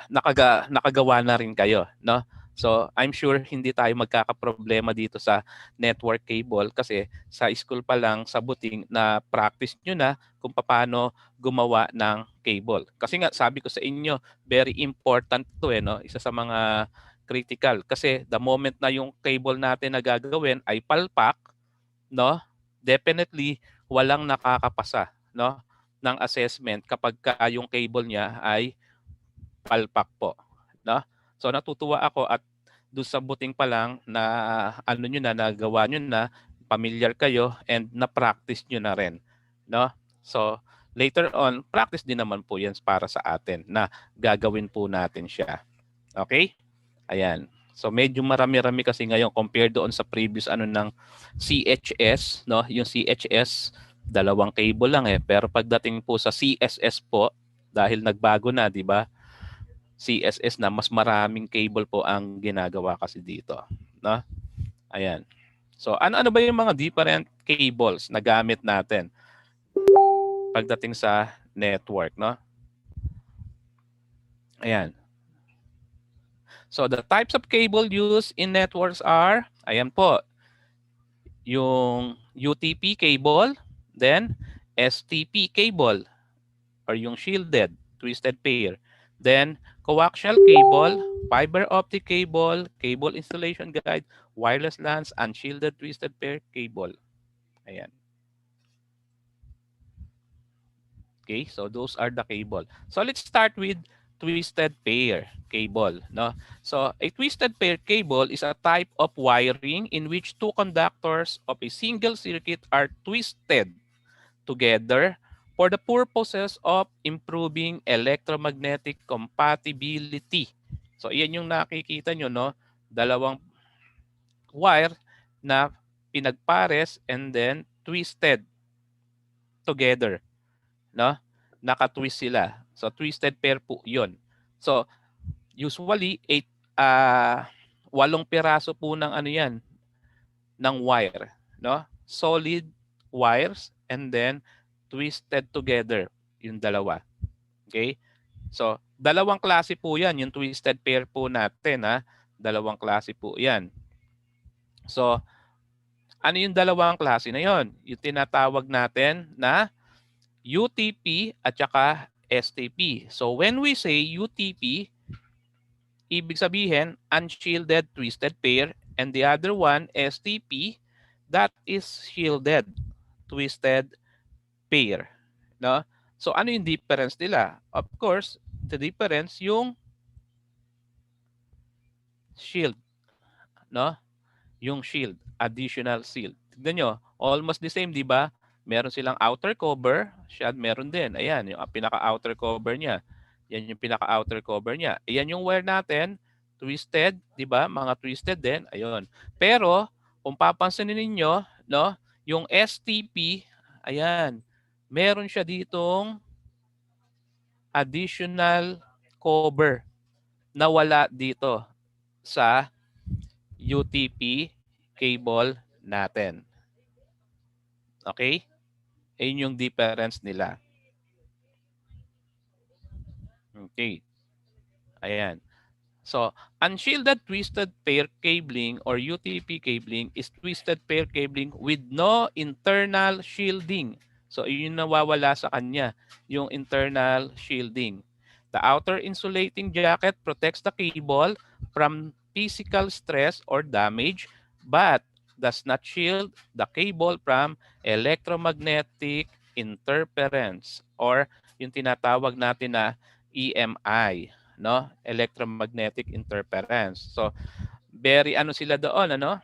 nakagawa na rin kayo, no? So I'm sure hindi tayo magkakaproblema dito sa network cable kasi sa school pa lang sa Buting na practice nyo na kung paano gumawa ng cable. Kasi nga sabi ko sa inyo, very important to no? Isa sa mga critical kasi the moment na yung cable natin na gagawin ay palpak, no? Definitely walang nakakapasa, no, ng assessment kapag yung cable niya ay palpak po, no? So natutuwa ako at doon sa Buting pa lang na ano niyo na nagawa niyo na, familiar kayo and na-practice niyo na rin, no? So later on, practice din naman po 'yan para sa atin na gagawin po natin siya. Okay? Ayan. So medyo marami-rami kasi ngayon compared doon sa previous ano ng CHS, no? Yung CHS, dalawang cable lang pero pagdating po sa CSS po, dahil nagbago na, 'di ba? CSS na mas maraming cable po ang ginagawa kasi dito, no? Ayan. So ano ba yung mga different cables na gamit natin pagdating sa network, no? Ayan. So the types of cable used in networks are, ayan po, yung UTP cable, then STP cable, or yung shielded, twisted pair. Then coaxial cable, fiber optic cable, cable installation guide, wireless LANs, unshielded twisted pair cable. Ayan. Okay, so those are the cable. So let's start with twisted pair cable, no? So a twisted pair cable is a type of wiring in which two conductors of a single circuit are twisted together for the purposes of improving electromagnetic compatibility. So iyan yung nakikita nyo, no? Dalawang wire na pinagpares and then twisted together, no? Naka-twist sila. So twisted pair po 'yon. So usually 8 8 piraso po ng ano 'yan ng wire, no? solid wires and then twisted together yung dalawa. Okay? So, dalawang klase po yan. Yung twisted pair po natin, ha? Dalawang klase po yan. So, ano yung dalawang klase na yon? Yung tinatawag natin na UTP at saka STP. So, when we say UTP, ibig sabihin, unshielded twisted pair, and the other one, STP, that is shielded twisted pair. No? So, ano yung difference nila? Of course, the difference yung shield. No? Yung shield, additional shield. Tignan nyo, almost the same, di ba? Meron silang outer cover, siya meron din. Ayan, yung pinaka-outer cover niya. Yan yung pinaka-outer cover niya. Ayan yung wire natin, twisted, di ba? Mga twisted din, ayun. Pero, kung papansinin ninyo, no, yung STP, ayan, meron siya ditong additional cover na wala dito sa UTP cable natin. Okay? Ayun yung difference nila. Okay. Ayan. So, unshielded twisted pair cabling or UTP cabling is twisted pair cabling with no internal shielding. So, yun yung nawawala sa kanya, yung internal shielding. The outer insulating jacket protects the cable from physical stress or damage, but does not shield the cable from electromagnetic interference or yung tinatawag natin na EMI, no? Electromagnetic interference. So, very ano sila doon, ano?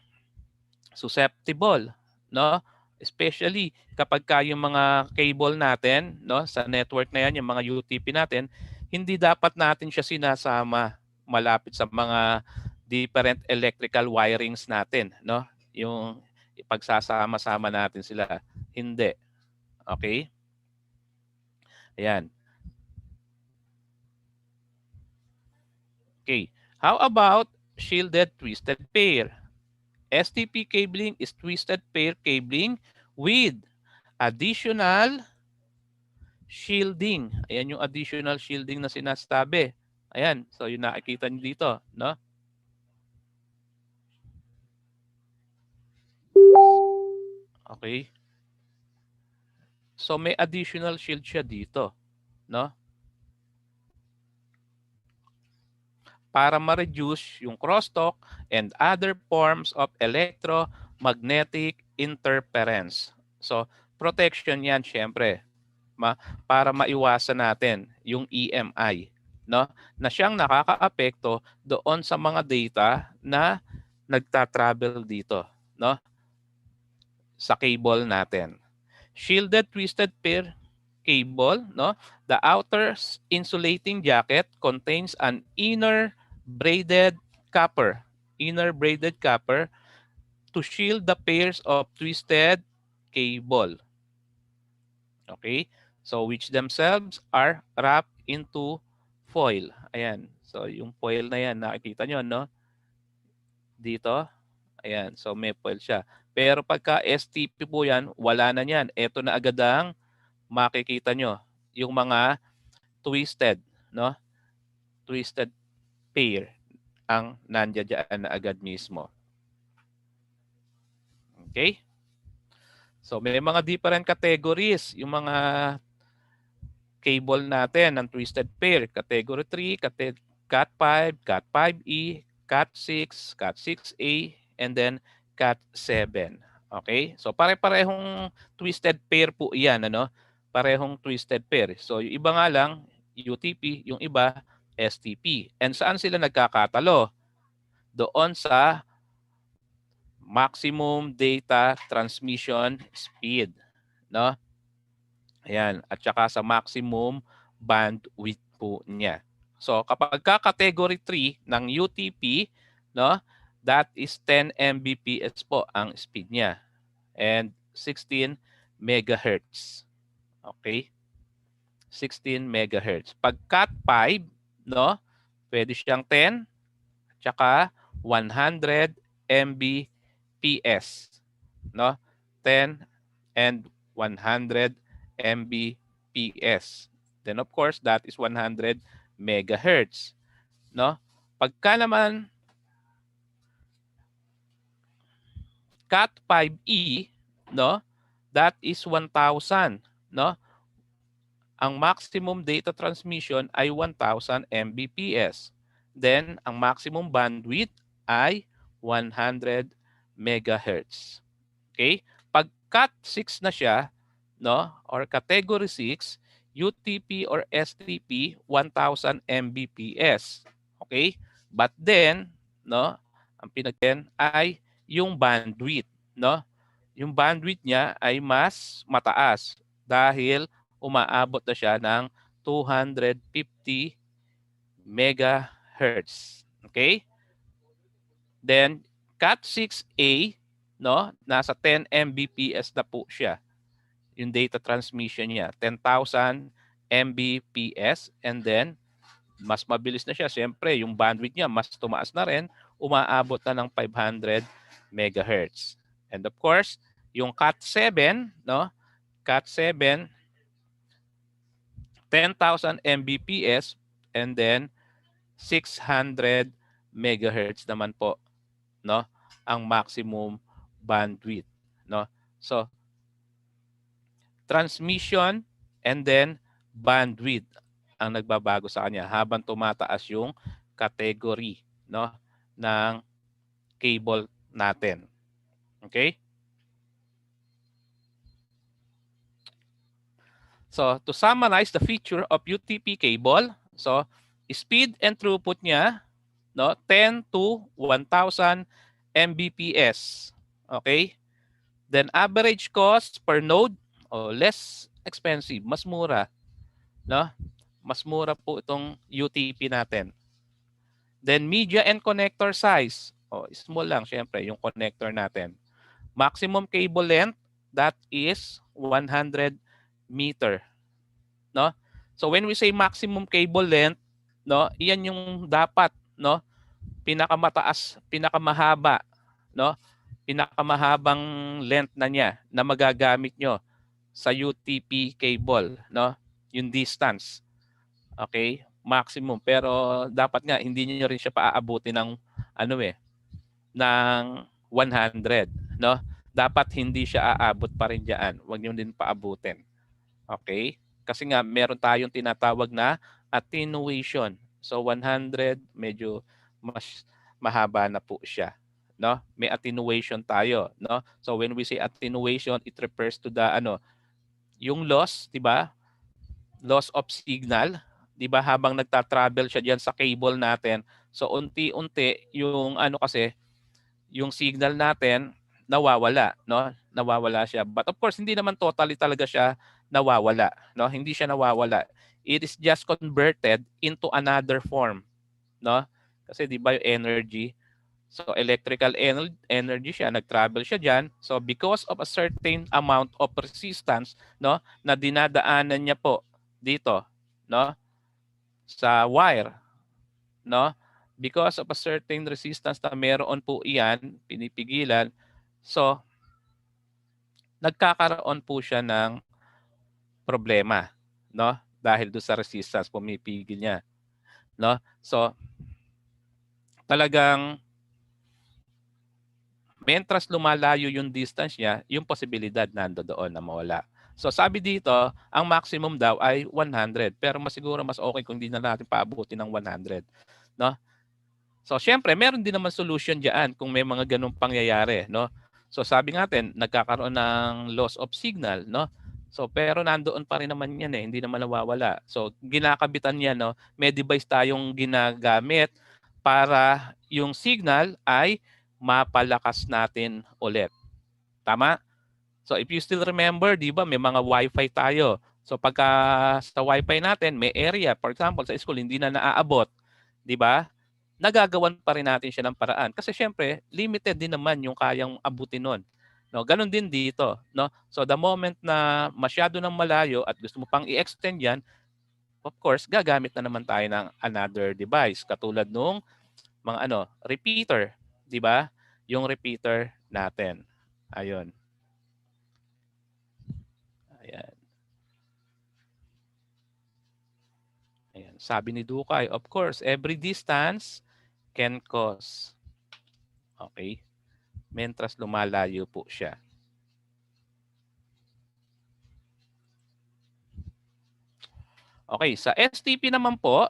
Susceptible, no? Especially kapag yung mga cable natin, no, sa network na yan, yung mga UTP natin, hindi dapat natin siya sinasama malapit sa mga different electrical wirings natin, no? Yung ipagsasama-sama natin sila. Hindi. Okay? Ayan. Okay. How about shielded twisted pair? STP cabling is twisted pair cabling with additional shielding. Ayan yung additional shielding na sinasabi. Ayan. So, yung nakikita nyo dito, no? Okay. So, may additional shield siya dito, no? Para ma-reduce yung crosstalk and other forms of electromagnetic interference. So, protection yan, syempre. Para maiwasan natin yung EMI, no? Na siyang nakakaapekto doon sa mga data na nagta-travel dito, no? Sa cable natin. Shielded twisted pair cable, no? The outer insulating jacket contains an inner braided copper to shield the pairs of twisted cable. Okay? So which themselves are wrapped into foil. Ayan. So yung foil na yan, nakikita nyo, no? Dito. Ayan. So may foil siya. Pero pagka STP po yan, wala na yan. Ito na agad ang makikita nyo. Yung mga twisted, no? Twisted pair ang nandiyan dyan na agad mismo. Okay? So may mga different categories. Yung mga cable natin ng twisted pair. Category 3, Cat 5, Cat 5E, Cat 6, Cat 6A, and then Cat 7. Okay? So pare-parehong twisted pair po iyan, ano? Parehong twisted pair. So yung iba nga lang, UTP, yung iba, STP. And saan sila nagkakatalo? Doon sa maximum data transmission speed, no? Ayan, at saka sa maximum bandwidth po niya. So kapag category 3 ng UTP, no, that is 10 Mbps po ang speed niya and 16 megahertz. Okay? 16 megahertz. Pag Cat 5, no, pwede siyang 10 at saka 100 Mbps, no? 10, and 100 Mbps. Then of course, that is 100 megahertz. No? Pagka naman Cat 5e, no? That is 1,000, no? Ang maximum data transmission ay 1,000 Mbps. Then, ang maximum bandwidth ay 100 megahertz. Okay? Pag Cat 6 na siya, no? Or category 6, UTP or STP 1,000 Mbps. Okay? But then, no, ang pinagten ay yung bandwidth, no? Yung bandwidth niya ay mas mataas dahil umaabot na siya ng 250 megahertz. Okay? Then Cat 6A, no, nasa 10 Mbps na po siya. Yung data transmission niya, 10,000 Mbps, and then mas mabilis na siya. Siyempre, yung bandwidth niya mas tumaas na rin, umaabot na ng 500 megahertz. And of course, yung Cat 7, no? Cat 7, 10,000 Mbps, and then 600 megahertz naman po, no? Ang maximum bandwidth, no? So, transmission and then bandwidth ang nagbabago sa kanya habang tumataas yung category, no, ng cable natin. Okay? So, to summarize the feature of UTP cable, so speed and throughput niya, no, 10 to 1,000 Mbps. Okay? Then average cost per node, less expensive, mas mura, no? Mas mura po itong UTP natin. Then media and connector size. Small lang syempre yung connector natin. Maximum cable length, that is 100 meter. No? So when we say maximum cable length, no, iyan yung dapat, no, pinakamataas, pinakamahaba, no? Pinakamahabang length na niya na magagamit nyo sa UTP cable, no? Yung distance. Okay? Maximum. Pero dapat nga hindi niyo rin siya paaabutin ng ng 100, no? Dapat hindi siya aabot pa rin diyan. Huwag niyo din paabutin. Okay? Kasi nga meron tayong tinatawag na attenuation. So 100 medyo mas mahaba na po siya, no? May attenuation tayo, no? So when we say attenuation, it refers to the yung loss, 'di ba? Loss of signal, 'di ba? Habang nagta-travel siya diyan sa cable natin. So unti-unti yung kasi yung signal natin nawawala, no? Nawawala siya. But of course, hindi naman totally talaga siya nawawala, no? Hindi siya nawawala. It is just converted into another form, no? Kasi 'di ba yung energy, so electrical energy siya, nag-travel siya diyan. So because of a certain amount of resistance, no, na dinadaanan niya po dito, no, sa wire, no? Because of a certain resistance na meron po iyan, pinipigilan. So nagkakaroon po siya ng problema, no? Dahil do sa resistance pumipigil niya, no? So talagang mentras lumalayo yung distance niya, yung posibilidad nandoon na mawala. So sabi dito, ang maximum daw ay 100, pero masiguro mas okay kung hindi na natin paabutin ng 100, no? So syempre, meron din naman solution diyan kung may mga ganung pangyayari, no? So sabi natin, nagkakaroon ng loss of signal, no? So pero nandoon pa rin naman 'yan hindi naman nawawala. So ginakabitan niya, no? May device tayong ginagamit para yung signal ay mapalakas natin ulit. Tama? So if you still remember, 'di ba, may mga Wi-Fi tayo. So pagka sa Wi-Fi natin, may area, for example, sa school hindi na naaabot, 'di ba? Nagagawan pa rin natin siya ng paraan kasi syempre, limited din naman yung kayang abutin nun. No, ganun din dito, no? So the moment na masyado nang malayo at gusto mo pang i-extend 'yan, of course, gagamit na naman tayo ng another device katulad nung mga repeater, 'di ba? Yung repeater natin. Ayun. Sabi ni Dukay, of course, every distance can cause. Okay? Mentras lumalayo po siya. Okay, sa STP naman po,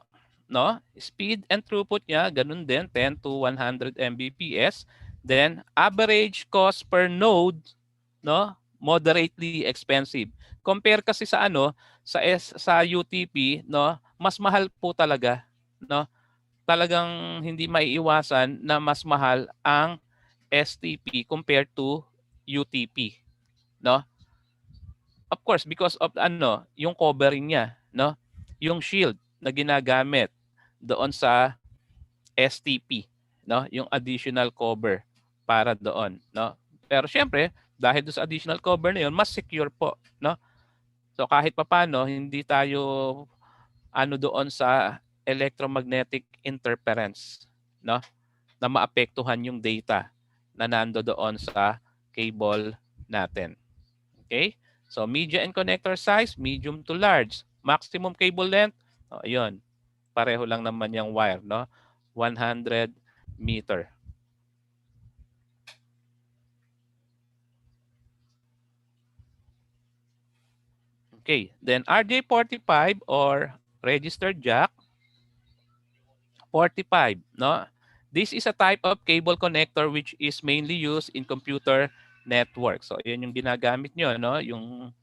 no, speed and throughput niya, ganun din, 10 to 100 Mbps. Then, average cost per node, no, moderately expensive. Compare kasi sa ano, sa UTP, no, mas mahal po talaga, no. Talagang hindi maiiwasan na mas mahal ang STP compared to UTP, no. Of course, because of ano, yung covering niya, no? Yung shield na ginagamit doon sa STP, no? Yung additional cover para doon, no? Pero syempre, dahil doon sa additional cover na yun, mas secure po, no? So kahit papaano, hindi tayo ano doon sa electromagnetic interference, no? Na maapektuhan yung data na nando doon sa cable natin. Okay? So media and connector size, medium to large. Maximum cable length, ayun. Pareho lang naman yung wire, no? 100 meter. Okay, then RJ45 or registered jack 45, no? This is a type of cable connector which is mainly used in computer network. So, yun yung ginagamit nyo, no? Yung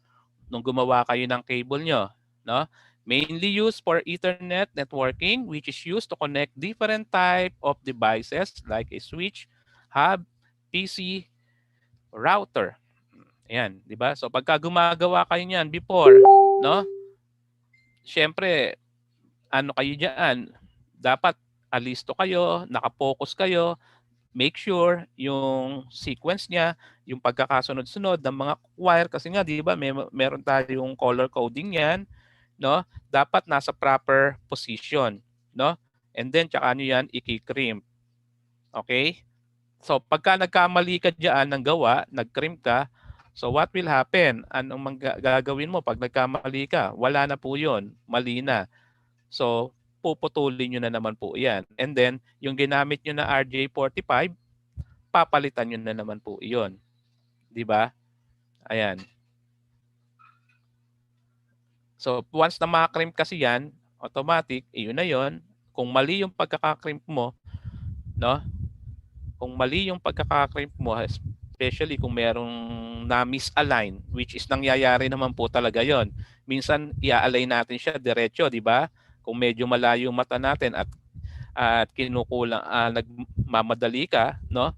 nung gumawa kayo ng cable nyo, no? Mainly used for Ethernet networking, which is used to connect different type of devices like a switch, hub, PC, router. Ayan, di ba? So, pagka gumagawa kayo niyan before, no? Siyempre, ano kayo diyan? Dapat alisto kayo, nakapokus kayo, make sure yung sequence niya, yung pagkakasunod-sunod ng mga wire kasi nga 'di ba meron tayong color coding niyan, no? Dapat nasa proper position, no? And then tsaka niyo 'yan i-crimp. Okay? So pagka nagkamali ka diyan ng gawa, nag-crimp ka, so what will happen? Anong gagawin mo pag nagkamali ka? Wala na po 'yon, mali na. So puputulin nyo na naman po yan. And then, yung ginamit nyo na RJ45, papalitan nyo na naman po iyon. Di ba? Ayan. So, once na makakrimp kasi yan, automatic, iyon na yon. Kung mali yung pagkakakrimp mo, no? Kung mali yung pagkakakrimp mo, especially kung merong na-misalign, which is nangyayari naman po talaga yon. Minsan, i-align natin siya diretso, di ba? Kung medyo malayo yung mata natin at kinukulang, nagmamadali ka, no?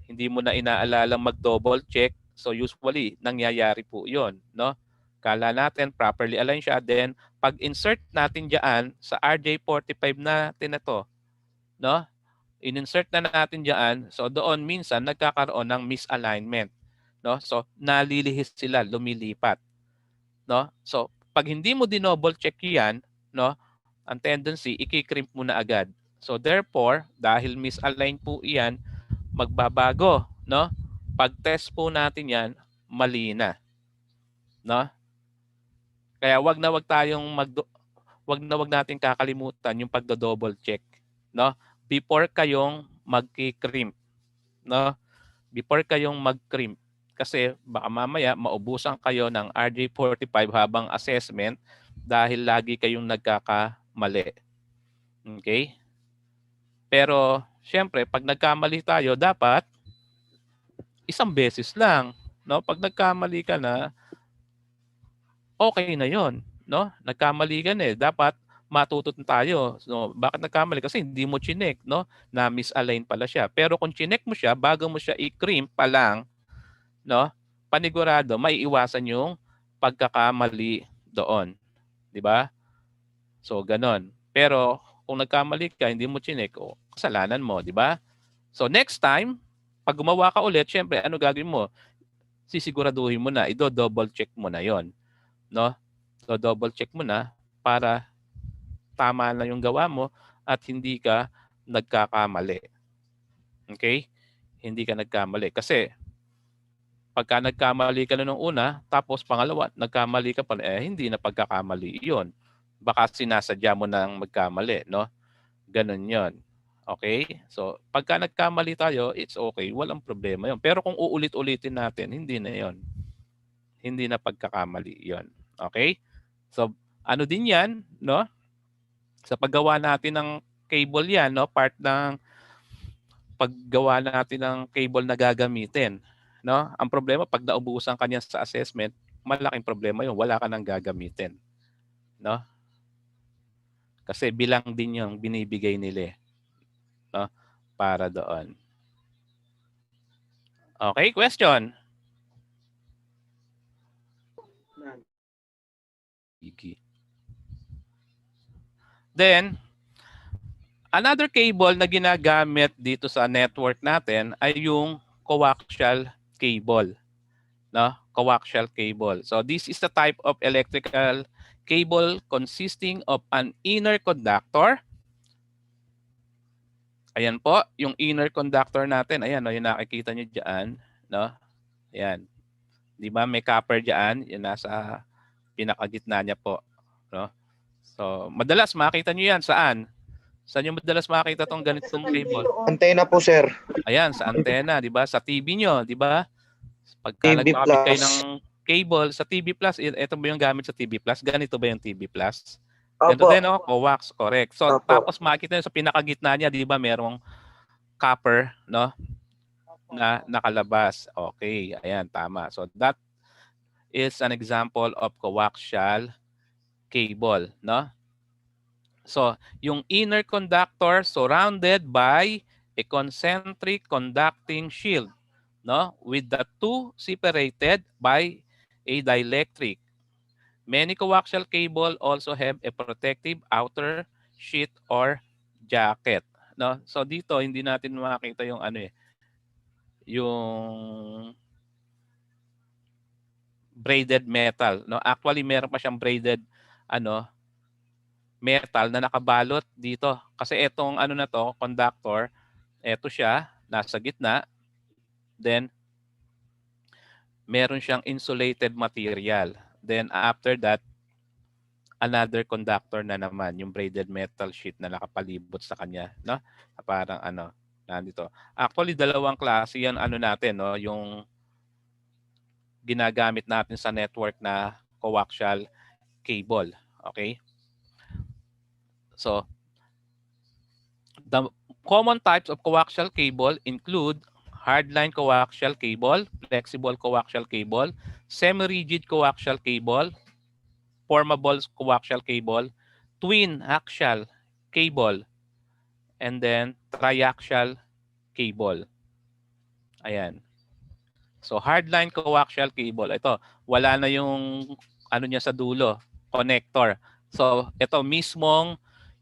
Hindi mo na inaalala mag-double check. So usually nangyayari po 'yon, no? Kala natin properly align siya, then pag insert natin diyan sa RJ45 natin na to, no? In-insert na natin diyan, so doon minsan nagkakaroon ng misalignment, no? So nalilihis sila, lumilipat, no? So pag hindi mo dinoble check 'yan, no? Ang tendency, i-crimp mo na agad. So therefore, dahil misalign po iyan, magbabago, no? Pag-test po natin 'yan, mali na. No? Kaya wag wag nating kakalimutan yung pagdo-double check, no? Before kayong magki-crimp, no? Before kayong mag-crimp. Kasi baka mamaya maubusan kayo ng RJ45 habang assessment dahil lagi kayong nagkakamali. Okay? Pero, syempre, pag nagkamali tayo, dapat isang beses lang. No? Pag nagkamali ka na, okay na yon, no? Nagkamali ka na eh. Dapat matuto tayo. So, bakit nagkamali? Kasi hindi mo chinek, no? Na misalign pala siya. Pero kung chinek mo siya, bago mo siya i-crimp pa lang, no? Panigurado, maiiwasan yung pagkakamali doon. Di ba? So, ganon. Pero, kung nagkamali ka, hindi mo chinek, kasalanan mo, di ba? So, next time, pag gumawa ka ulit, syempre, ano gagawin mo? Sisiguraduhin mo na, i-double check mo na yon, no? So, double check mo na para tama na yung gawa mo at hindi ka nagkakamali. Okay? Hindi ka nagkamali. Kasi, pagka nagkamali ka na nung una, tapos pangalawa, nagkamali ka pala, hindi na pagkakamali yon. baka sinasadya mo nang magkamali, no? Ganun 'yon. Okay? So, pagka nagkamali tayo, it's okay. Walang problema 'yon. Pero kung uulit-ulitin natin, hindi na 'yon. Hindi na pagkakamali 'yon. Okay? So, ano din 'yan, no? Sa paggawa natin ng cable 'yan, no? Part ng paggawa natin ng cable na gagamitin, no? Ang problema pag naubusan ka niyan sa assessment, malaking problema 'yon. Wala ka nang gagamitin, no? Kasi bilang din 'yung binibigay nila, no? Para doon. Okay, question. Then, another cable na ginagamit dito sa network natin ay yung coaxial cable, no? Coaxial cable. So this is the type of electrical cable consisting of an inner conductor. Ayan po, yung inner conductor natin. Ayan, no, yung nakikita nyo dyan, no? Ayan. Di ba may copper dyan? Yan nasa pinakagitna niya po, no? So, madalas makita nyo yan. Saan? Saan yung madalas makita tong ganitong cable? Antena po, sir. Ayan, sa antena, di ba? Sa TV nyo, di ba? Pagka TV nagkakabit kayo Plus. ng cable sa TV Plus, ito ba yung gamit sa TV Plus? Ganito ba yung TV Plus? Ganito Opo. din, no? Coax, correct. So, Opo. tapos makikita nyo sa pinakagitna niya, di ba, merong copper, no? Na nakalabas. Okay, ayan, tama. So, that is an example of coaxial cable, no? So, yung inner conductor surrounded by a concentric conducting shield, no? With the two separated by a dielectric. Many coaxial cable also have a protective outer sheet or jacket, no? So dito hindi natin makita yung ano yung braided metal, no? Actually meron pa siyang braided metal na nakabalot dito. Kasi etong na to, conductor, eto siya, nasa gitna. Then, meron siyang insulated material. Then, after that, another conductor na naman, yung braided metal sheet na nakapalibot sa kanya. No? Parang nandito. Actually, dalawang klase yan, natin, no? Yung ginagamit natin sa network na coaxial cable. Okay? So, the common types of coaxial cable include hardline coaxial cable, flexible coaxial cable, semi-rigid coaxial cable, formable coaxial cable, twin axial cable, and then triaxial cable. Ayan. So, hardline coaxial cable. Ito, wala na yung niya sa dulo, connector. So, ito mismong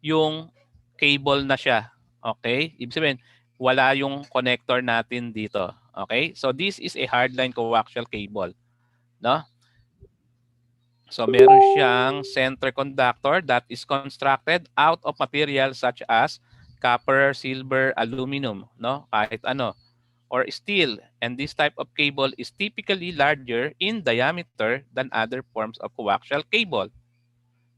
yung cable na siya. Okay? Ibig sabihin, wala yung connector natin dito. Okay? So, this is a hardline coaxial cable. No? So, meron siyang center conductor that is constructed out of materials such as copper, silver, aluminum, no? Kahit ano. Or steel. And this type of cable is typically larger in diameter than other forms of coaxial cable.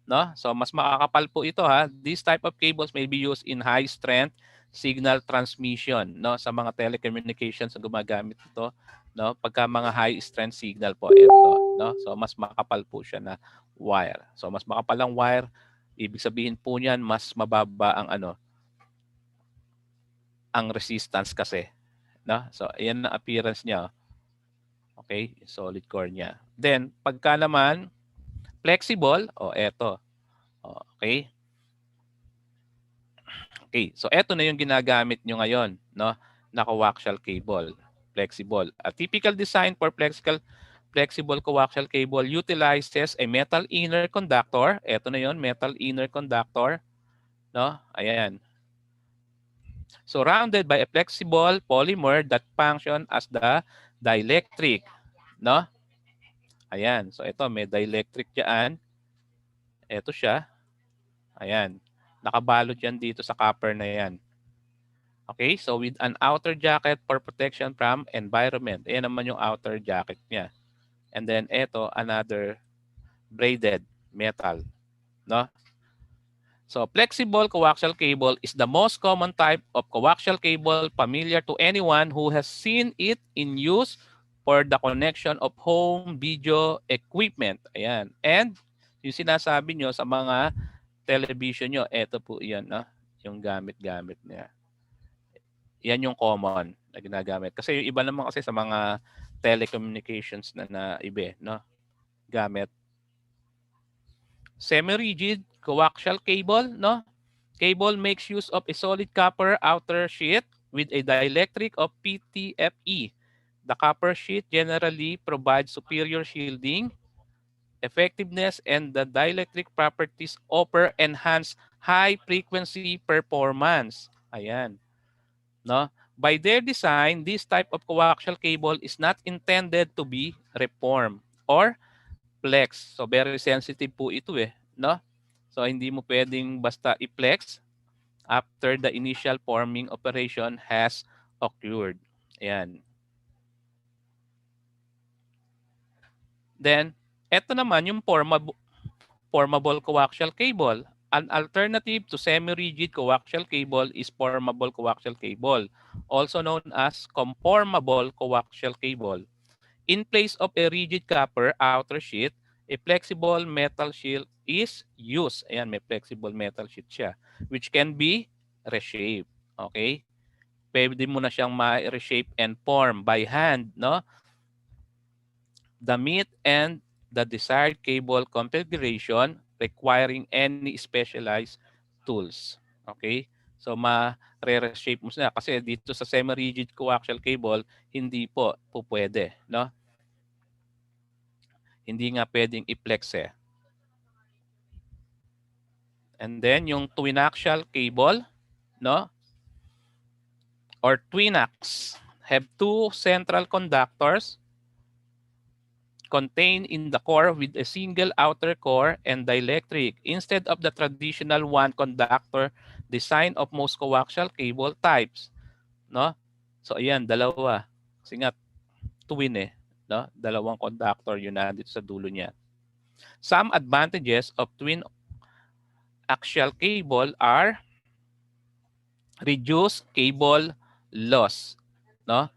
No? So mas makakapal po ito ha. This type of cables may be used in high strength signal transmission, no, sa mga telecommunications na gumagamit ito, no, pagka mga high strength signal po ito, no. So mas makapal po siya na wire. So mas makapal ang wire, ibig sabihin po niyan mas mababa ang ang resistance kasi, no. So ayan ang appearance niya. Okay, solid core niya. Then pagka naman flexible, eto. Okay? Okay, so eto na yung ginagamit nyo ngayon, no? Na coaxial cable, flexible. A typical design for flexible coaxial cable utilizes a metal inner conductor. Eto na yon, metal inner conductor, no? Ayan. Surrounded by a flexible polymer that function as the dielectric, no? Ayan, so ito may dielectric diyan. Ito siya. Ayan. Nakabalot yan dito sa copper na yan. Okay, so with an outer jacket for protection from environment. Ayan naman yung outer jacket niya. And then ito, another braided metal. No? So flexible coaxial cable is the most common type of coaxial cable familiar to anyone who has seen it in use for the connection of home video equipment. Ayan. And yung sinasabi nyo sa mga television nyo, eto po yan, no? Yung gamit-gamit niya. Yan yung common na ginagamit. Kasi yung iba naman kasi sa mga telecommunications na iba, no? Gamit. Semi-rigid coaxial cable, no? Cable makes use of a solid copper outer sheet with a dielectric of PTFE. The copper sheet generally provides superior shielding, effectiveness, and the dielectric properties offer enhanced high-frequency performance. Ayan. No? By their design, this type of coaxial cable is not intended to be reformed or flex. So very sensitive po ito eh, no? So hindi mo pwedeng basta i-flex after the initial forming operation has occurred. Ayan. Then, eto naman yung formable coaxial cable. An alternative to semi-rigid coaxial cable is formable coaxial cable, also known as conformable coaxial cable. In place of a rigid copper outer sheet, a flexible metal sheet is used. Ayan, may flexible metal sheet siya, which can be reshaped. Okay? Pwede mo na siyang ma-reshape and form by hand, no? The meet and the desired cable configuration requiring any specialized tools. Okay? So, ma-reshape mo na kasi dito sa semi-rigid coaxial cable, hindi po pwede, no? Hindi nga pwedeng i-flex eh. And then yung twin axial cable, no? Or twinax have two central conductors contained in the core with a single outer core and dielectric instead of the traditional one conductor design of most coaxial cable types, no? So ayan, dalawa. Kasi nga twin eh, no? Dalawang conductor yun na dito sa dulo niya. Some advantages of twin axial cable are reduced cable loss, no?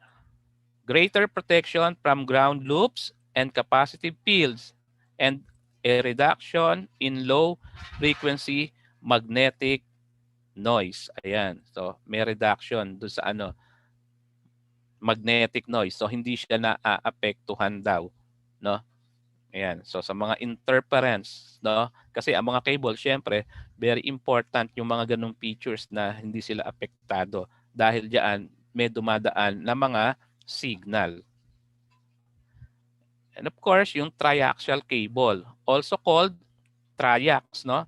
Greater protection from ground loops and capacitive fields, and a reduction in low frequency magnetic noise. Ayan. So, may reduction doon sa magnetic noise. So, hindi siya naaapektuhan daw, no? Ayan. So, sa mga interference, no? Kasi ang mga cable, syempre, very important yung mga ganung features na hindi sila apektado dahil diyan may dumadaan na mga signal. And of course, yung triaxial cable, also called triax, no?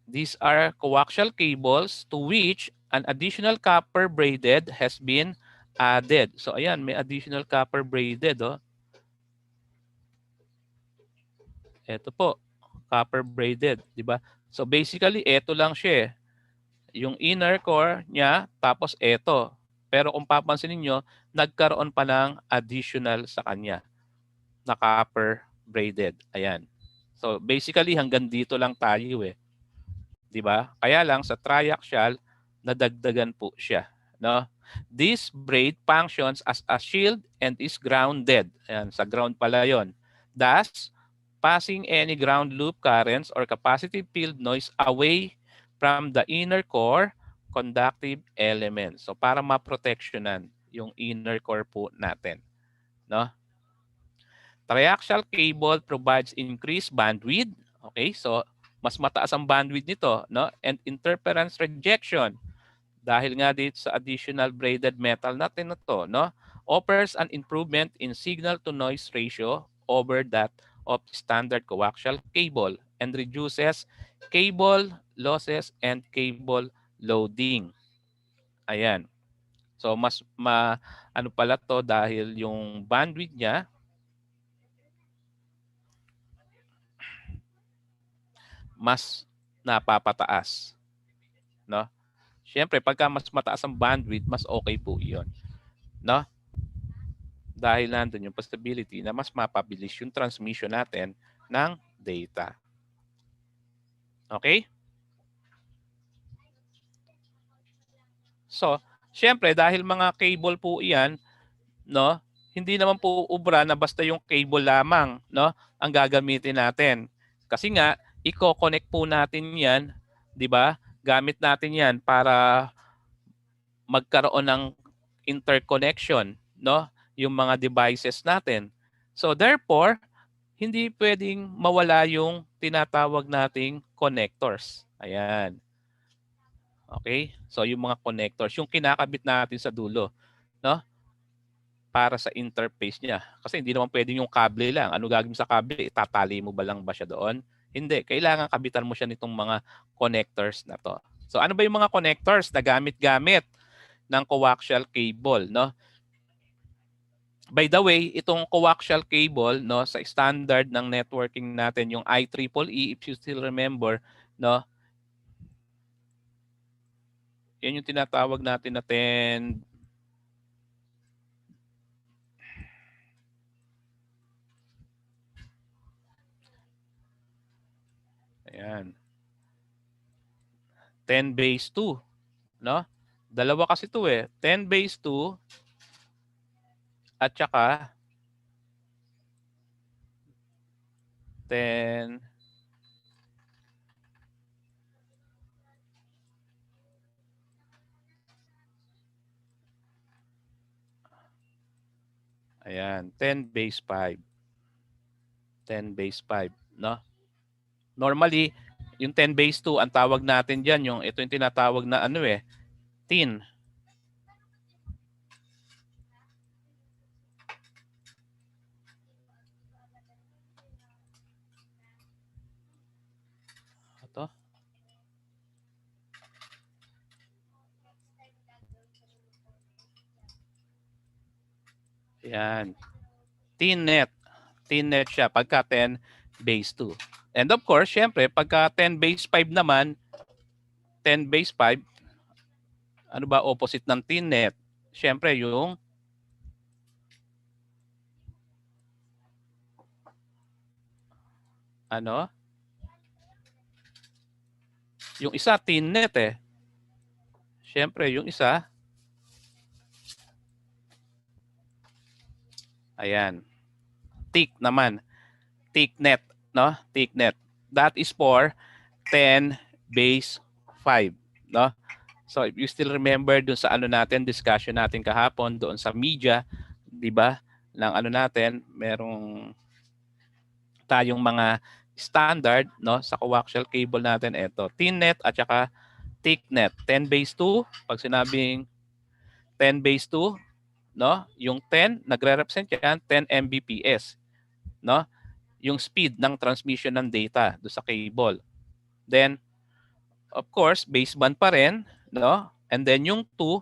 These are coaxial cables to which an additional copper braided has been added. So ayan, may additional copper braided, oh. Ito po, copper braided, di ba? So basically, ito lang siya, yung inner core niya, tapos ito. Pero kung papansin niyo, nagkaroon pa ng additional sa kanya na copper braided. Ayan. So basically, hanggang dito lang tayo eh. Di ba? Kaya lang sa triaxial, nadagdagan po siya. No? This braid functions as a shield and is grounded. Ayan, sa ground pala yon. Thus, passing any ground loop currents or capacitive field noise away from the inner core conductive element. So para ma-protectionan yung inner core po natin. No? Triaxial cable provides increased bandwidth. Okay, so mas mataas ang bandwidth nito, no? And interference rejection. Dahil nga dito sa additional braided metal natin na to, no? Offers an improvement in signal to noise ratio over that of standard coaxial cable and reduces cable losses and cable loading. Ayan. So mas ano pala to dahil yung bandwidth niya mas napapataas, no? Siyempre, pagka mas mataas ang bandwidth, mas okay po 'yon, no? Dahil nandun yung possibility na mas mapabilis yung transmission natin ng data. Okay? So, syempre dahil mga cable po 'yan, no? Hindi naman po ubra na basta yung cable lamang, no, ang gagamitin natin. Kasi nga i-co-connect po natin 'yan, 'di ba? Gamit natin 'yan para magkaroon ng interconnection, no, yung mga devices natin. So therefore, hindi pwedeng mawala yung tinatawag nating connectors. Ayan. Okay? So yung mga connectors, yung kinakabit natin sa dulo, no? Para sa interface niya. Kasi hindi naman pwedeng yung kable lang. Ano gagawin sa kable? Itatali mo ba lang ba siya doon? Hindi. Kailangan kabitan mo siya nitong mga connectors na to. So ano ba yung mga connectors na gamit-gamit ng coaxial cable, no? By the way, itong coaxial cable, no, sa standard ng networking natin, yung IEEE, if you still remember, no, yan yung tinatawag natin na 10. Ayan. 10 base 2, no? Dalawa kasi 'to eh. 10 base 2 at saka 10 Ayan, 10 base 5. 10 base 5, no? Normally, yung 10 base 2, ang tawag natin diyan, yung ito yung tinatawag na ano eh, tin. Ito. Ayan. Tin-net. Tin-net siya pagka 10 base 2. And of course, syempre, pagka 10 base 5 naman, 10 base 5, ano ba opposite ng tin-net? Syempre, yung ano? Yung isa, tin-net eh. Syempre, yung isa, ayan. TIC naman. TIC-net, no? TIC-net. That is for 10 base 5, no? So if you still remember dun sa ano natin, discussion natin kahapon doon sa media, 'di ba? Ng ano natin, merong tayong mga standard, no, sa coaxial cable natin, ito, tin-net at saka TIC-net. 10 base 2, pag sinabing 10 base 2, no, yung 10 nagre-represent yan 10 Mbps, no? Yung speed ng transmission ng data do sa cable. Then of course, baseband pa rin, no? And then yung 2,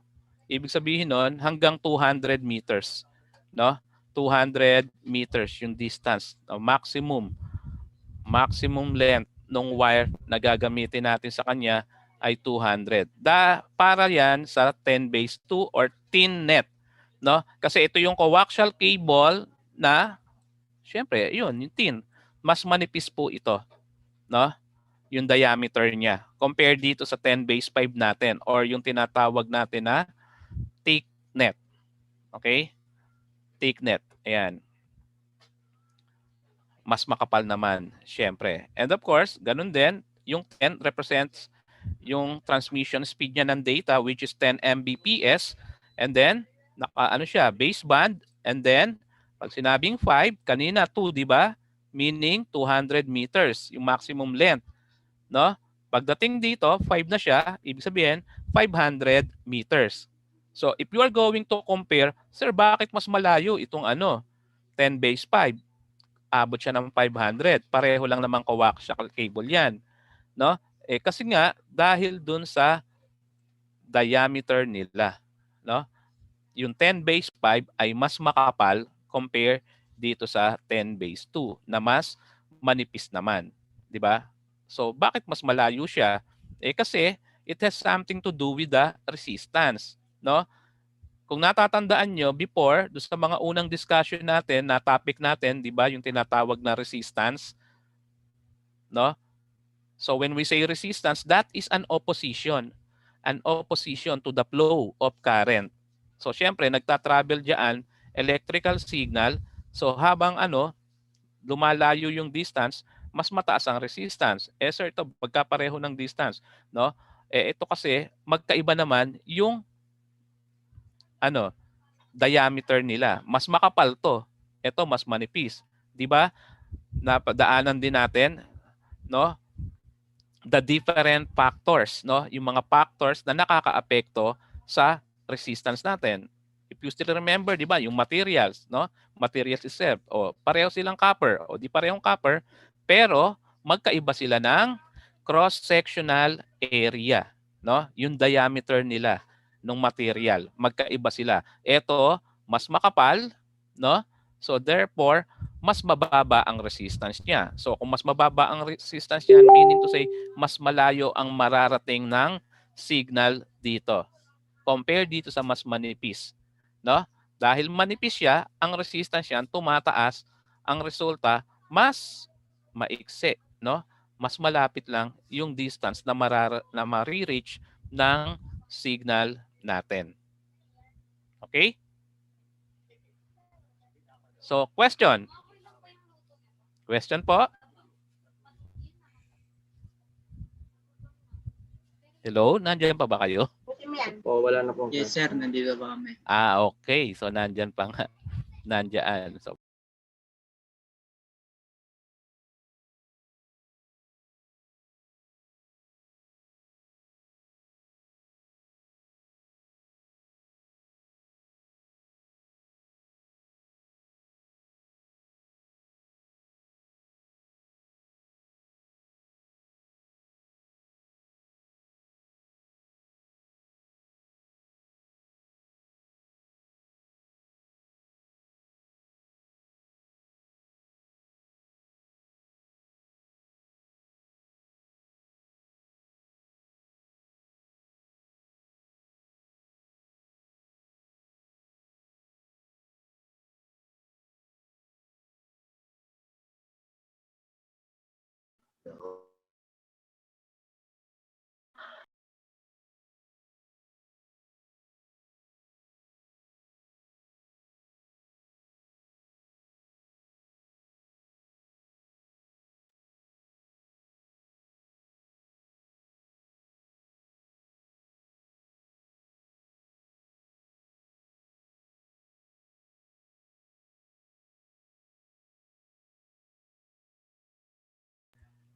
ibig sabihin nun hanggang 200 meters, no? 200 meters yung distance, no? Maximum length ng wire na gagamitin natin sa kanya ay 200. Para yan sa 10 base 2 or tin-net, no? Kasi ito yung coaxial cable na syempre, yun, yung tin. Mas manipis po ito, no? Yung diameter niya compared dito sa 10 base 5 natin or yung tinatawag natin na TIC-net. Okay? TIC-net. Ayan. Mas makapal naman, syempre. And of course, ganun din, yung 10 represents yung transmission speed niya ng data which is 10 Mbps, and then ano siya, baseband, and then pag sinabing 5, kanina 2, di ba? Meaning 200 meters, yung maximum length, no? Pagdating dito, 5 na siya, ibig sabihin 500 meters. So if you are going to compare, sir, bakit mas malayo itong 10 base 5? Abot siya ng 500. Pareho lang naman coaxial cable yan, no? Kasi nga dahil dun sa diameter nila, no? Yung 10 base 5 ay mas makapal compare dito sa 10 base 2 na mas manipis naman, di ba? So bakit mas malayo siya? Kasi it has something to do with the resistance, no? Kung natatandaan nyo, before, doon sa mga unang discussion natin, na topic natin, di ba, yung tinatawag na resistance, no? So when we say resistance, that is an opposition. an opposition to the flow of current. So syempre nagta-travel diyan electrical signal. So habang lumalayo yung distance, mas mataas ang resistance. Sir, ito pagkapareho ng distance, no? Ito kasi magkaiba naman yung diameter nila. Mas makapal to. Ito mas manipis, 'di ba? Napadaanan din natin, no? The different factors, no? Yung mga factors na nakakaapekto sa resistance natin. If you still remember, 'di ba, yung materials, no? Materials itself, pareho silang copper, di parehong copper, pero magkaiba sila ng cross-sectional area, no? Yung diameter nila ng material, magkaiba sila. Ito mas makapal, no? So therefore, mas mababa ang resistance niya. So kung mas mababa ang resistance niya, meaning to say, mas malayo ang mararating ng signal dito. Compare dito sa mas manipis, no? Dahil manipis siya, ang resistance niya tumataas, ang resulta mas maiksi, no? Mas malapit lang yung distance na ma-reach ng signal natin. Okay? So, question. Question po? Hello? Nandiyan pa ba kayo? Wala na po. Yes, sir. Nandito pa kami. Okay. So, nandiyan pa nga. Nandiyan. So,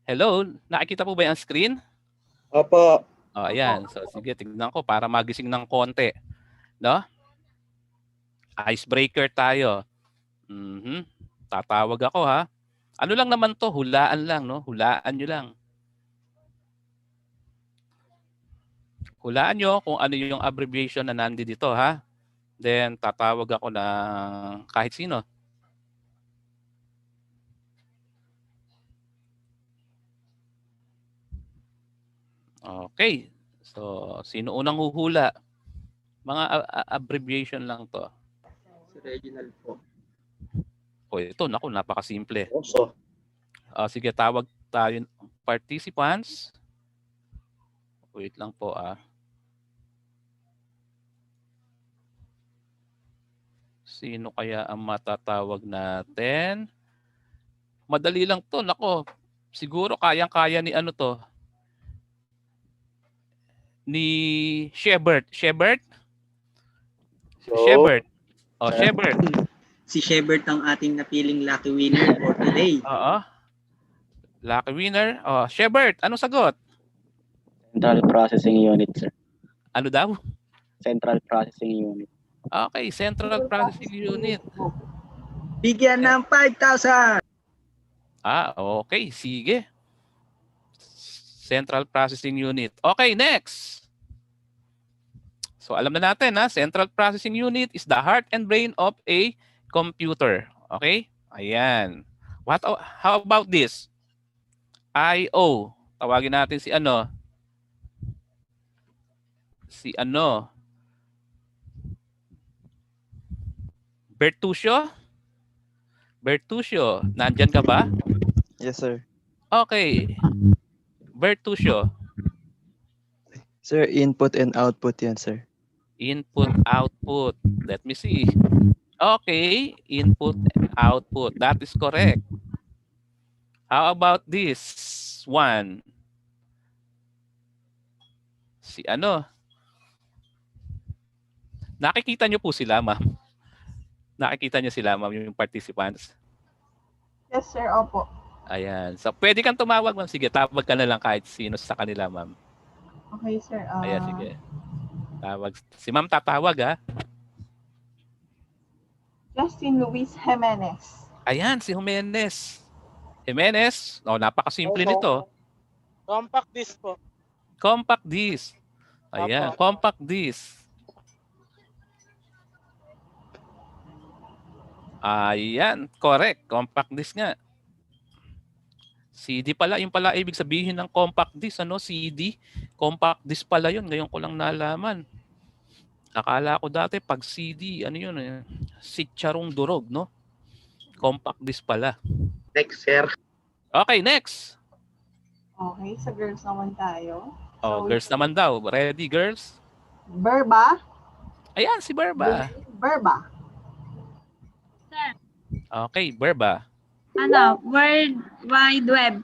hello? Nakikita po ba yung screen? Opo. Ayan. So, sige, tignan ko para magising ng konti. No? Icebreaker tayo. Tatawag ako, ha? Ano lang naman to? Hulaan lang, no? Hulaan nyo lang. Hulaan nyo kung ano yung abbreviation na nandito, ha? Then, tatawag ako ng kahit sino. Okay. So, sino unang huhula? Mga abbreviation lang to. Si Reginald po. Ito, naku, napakasimple. Oso. Sige, tawag tayo participants. Wait lang po, Sino kaya ang matatawag natin? Madali lang to, nako. Siguro kayang-kaya ni ni Shebert. Shebert? Shebert. Shebert. Si Shebert ang ating napiling lucky winner for today. Lucky winner. Shebert, anong sagot? Central Processing Unit, sir. Ano daw? Central Processing Unit. Okay, Central Processing Unit. Bigyan ng 5,000! Okay. Sige. Central Processing Unit. Okay, next. So, alam na natin, Central Processing Unit is the heart and brain of a computer. Okay? Ayan. How about this? I/O. Tawagin natin si Bertuccio? Bertuccio, nandyan ka ba? Yes, sir. Okay. Bertuccio. Sir, input and output yan, sir. Input, output. Let me see. Okay, input, output. That is correct. How about this one? Si ano? Nakikita niyo po sila, ma'am? Nakikita niyo sila, ma'am, yung participants? Yes, sir. Opo. Ayan. So, pwede kang tumawag, ma'am. Sige, tawag ka na lang kahit sino sa kanila, ma'am. Okay, sir. Ayan, sige. Tawag. Si ma'am tatawag, ha? Justin Luis Jimenez. Ayan, si Jimenez. Jimenez. Oh, napakasimple nito. Compact disc po. Compact disc. Ayan, compact disc. Ayan, correct. Compact disc nga. CD pala, yung pala ibig sabihin ng compact disc, ano? CD. Compact disc pala yun. Ngayon ko lang nalaman. Akala ko dati pag CD, ano yun eh? Sitcharong durog, no? Compact disc pala. Next, sir. Okay, next. Okay, sa girls naman tayo. Oh, girls naman daw. Ready, girls? Berba. Ayan, si Berba. Berba. Sir, Okay, Berba. ano, World Wide Web.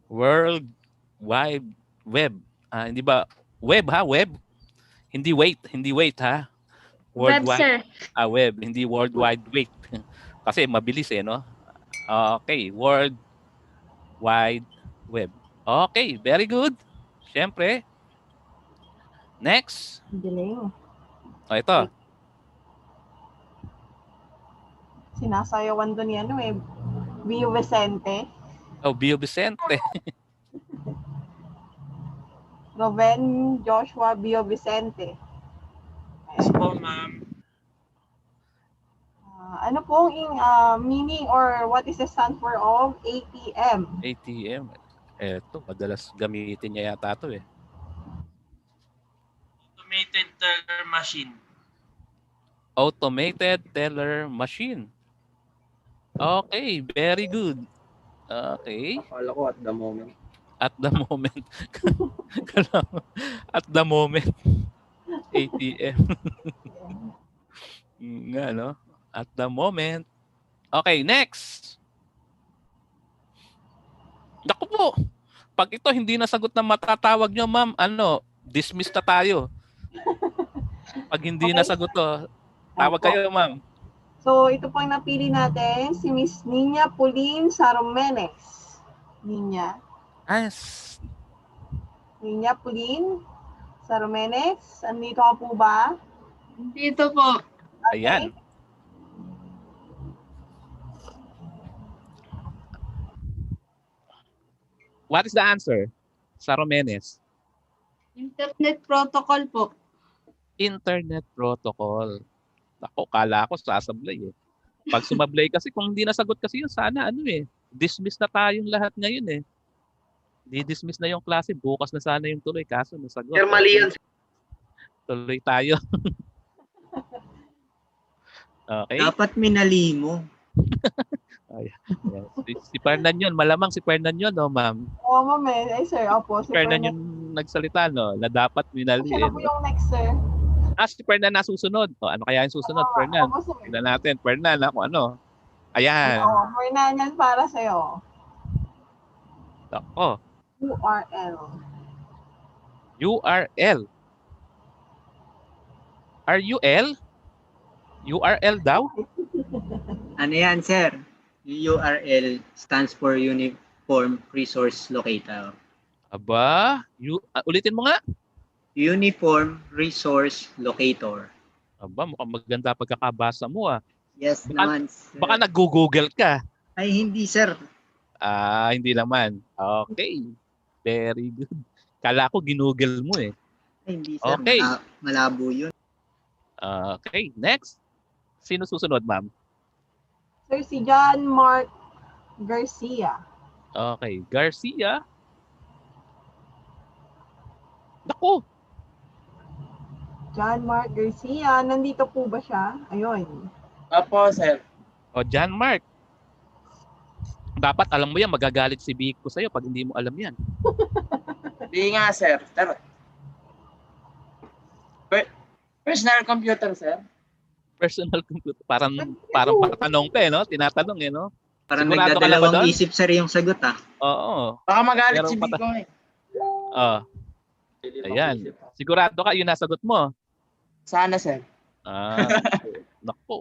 World Wide Web. Hindi ba? Web, ha? Web? Hindi wait, ha? Web, sir. Web. Hindi World Wide Wait. Kasi mabilis eh, no? Okay, World Wide Web. Okay, very good. Siyempre. Next. Galing. O, ito. Sinasayawan doon yan, Vio Vicente. Oh, Bio Vicente. Roven Joshua Vio Vicente. Yes po, ma'am. Ano pong meaning or what is the stand for of ATM? ATM. Eto, madalas gamitin niya yata ito eh. Automated teller machine. Automated teller machine. Okay, very good. Okay. Akala ko at the moment. At the moment. At the moment. ATM. Nga, no? At the moment. Okay, next. Naku po. Pag ito hindi nasagot na matatawag nyo, ma'am, dismiss na tayo. Pag hindi nasagot to, tawag kayo, ma'am. So, ito po ang napili natin, si Miss Nina Pauline Saromenes. Nina. Yes. Nina Pauline Saromenes. Andito ka po ba? Dito po. Ayan. What is the answer? Saromenes. Internet protocol po. Internet protocol. Ako, kala ko sasablay eh. Pag sumablay kasi, kung hindi nasagot kasi yun, sana dismiss na tayong lahat ngayon eh. Di-dismiss na yung klase, bukas na sana yung tuloy, kaso nasagot. Sir, mali yan. Tuloy tayo. Okay. Dapat minali mo. Si Fernan yun, malamang si Fernan yun, no, ma'am? Oo, ma'am eh. Ay, sir, opo. Si Fernan yung nagsalita, no, na dapat minali. Siya na po yung next, sir. Si Fernan na susunod. O, ano kaya yung susunod, Fernan? Tignan natin, Fernan, kung ano. Ayan. Oo, Fernan yan para sa'yo. Ako. URL. URL. RUL? URL daw? Ano yan, sir? URL stands for Uniform Resource Locator. Aba, ulitin mo nga. Uniform Resource Locator. Aba, mukhang maganda pagkakabasa mo ah. Yes naman, sir. Baka nag-google ka. Ay, hindi, sir. Hindi naman. Okay. Very good. Kala ko ginugol mo eh. Ay, hindi, sir. Okay. Malabo yun. Okay, next. Sino susunod, ma'am? Sir, si John Mark Garcia. Okay, Garcia. Naku. John Mark Garcia. Nandito po ba siya? Ayun. Apo, sir. O, John Mark. Dapat alam mo yan, magagalit si Biko sa'yo pag hindi mo alam yan. Di nga, sir. Tara. Personal computer, sir. Personal computer. Parang patanong ka no? Tinatanong no? Parang Sigurado ka na ba nagdadalawang doon? isip, sir, yung sagot, ah. Oo. Baka magalit Meron si pa Biko eh. Ayan. Sigurado ka yung nasagot mo? Sana, sir. Naku.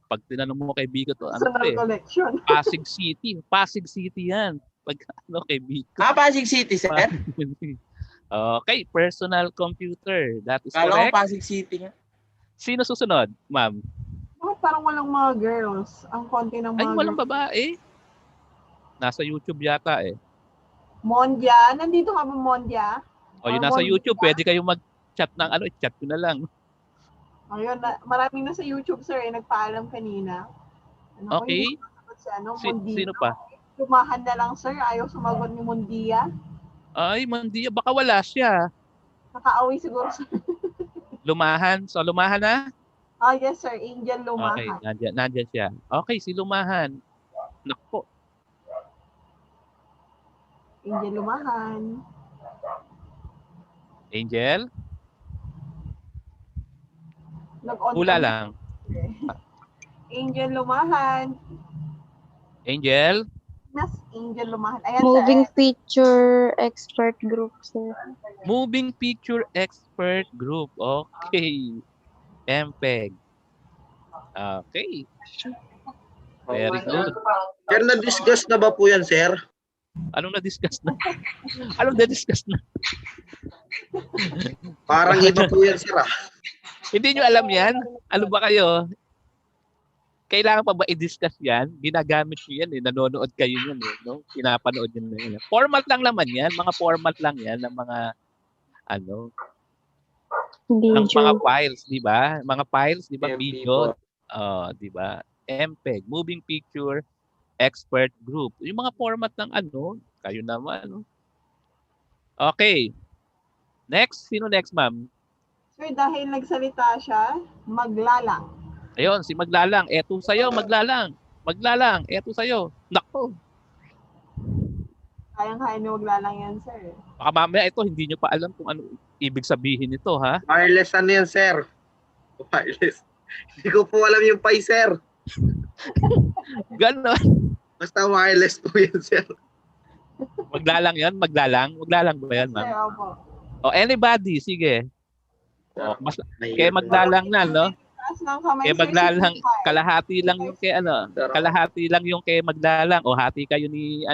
Pag tinanong mo kay Biko to, Personal collection. Pasig City. Pasig City yan. Pag kay Biko. Pasig City, sir? Okay, personal computer. That is Kala ko correct. Pasig City nga. Sino susunod, ma'am? Bakit parang walang mga girls? Ang konti ng mga Ay, walang girls. babae. Nasa YouTube yata eh. Mondya. Nandito ka ba, Mondya? O yun nasa YouTube, pwede kayo mag-chat ng chat ko na lang. Ayun, maraming nasa YouTube, sir. Nagpaalam kanina. Okay. Sino pa? Lumahan na lang, sir. Ayaw sumagot ni Mondia. Ay, Mondia, baka wala siya. Nakaawi siguro, sir. Lumahan. So, Lumahan na? Yes, sir. Angel Lumahan. Okay, nandyan siya. Okay, si Lumahan. Naku. Angel Lumahan. Angel? Nag-on Hula lang. Angel Lumahan. Angel? Mas Angel Lumahan. Ayan, Moving sir. Picture Expert Group, sir. Moving Picture Expert Group. Okay. MPEG. Okay. Very good. Sir, na-discuss na ba po yan, sir? Anong na-discuss na? Anong na-discuss na? Parang iba po yan, sir. Hindi nyo alam yan? Ano ba kayo? Kailangan pa ba i-discuss yan? Ginagamit nyo yan eh. Nanonood kayo yan eh. No? Pinapanood nyo na yan. Format lang naman yan. Mga format lang yan ng mga ng mga files, di ba? Mga files, di ba? Video. Di ba? MPEG, Moving Picture Expert Group. Yung mga format ng kayo naman. Okay. Next. Sino next, ma'am? Sir, dahil nagsalita siya, maglalang. Ayun, si Maglalang. Eto sa'yo, Maglalang. Maglalang, eto sa'yo. Nako. Kayang-kaya ni maglalang yan, sir. Baka mamaya ito, hindi nyo pa alam kung ano ibig sabihin nito, ha? Wireless ano yan, sir? Wireless. Hindi ko po alam yung pay, sir. Ganon. Basta wireless po yan, sir. Maglalang yan? Maglalang? Maglalang ba yan, ma'am? Sir, opo. Anybody, sige. Kaya Maglalang na, no? Kaya Maglalang, kalahati lang yung kay kalahati lang yung kay Maglalang. O hati kayo ni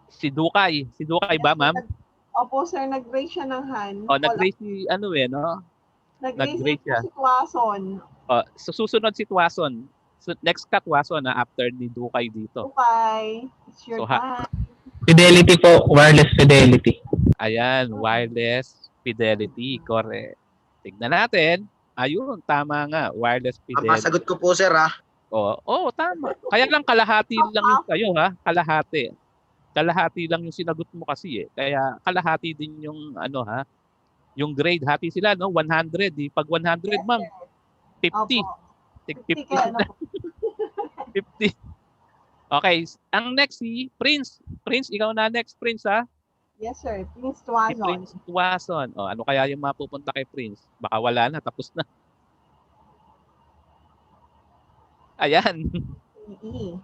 si Dukay. Si Dukay ba, ma'am? Opo, sir, nag-raise siya ng hand. O, nag-raise si no? Nag-raise siya si Tuason. So susunod si Tuason. So, next cut Tuason na after ni Dukay dito. Dukay, it's your time. Fidelity po, wireless fidelity. Ayan, wireless fidelity. Correct. Tignan natin. Ayun, tama nga. Wireless fidelity. Masagot ko po, sir, ha? Oo, tama. Kaya lang kalahati lang yung kayo, ha? Kalahati. Kalahati lang yung sinagot mo kasi eh. Kaya kalahati din yung yung grade. Hati sila, no? 100. Pag 100, ma'am, 50. 50. 50. Okay. Ang next si Prince. Prince, ikaw na next, Prince, ha? Yes, sir. Prince Si Tuason. Prince Tuason. Ano kaya yung mapupunta kay Prince? Baka wala na, tapos na. Ayan.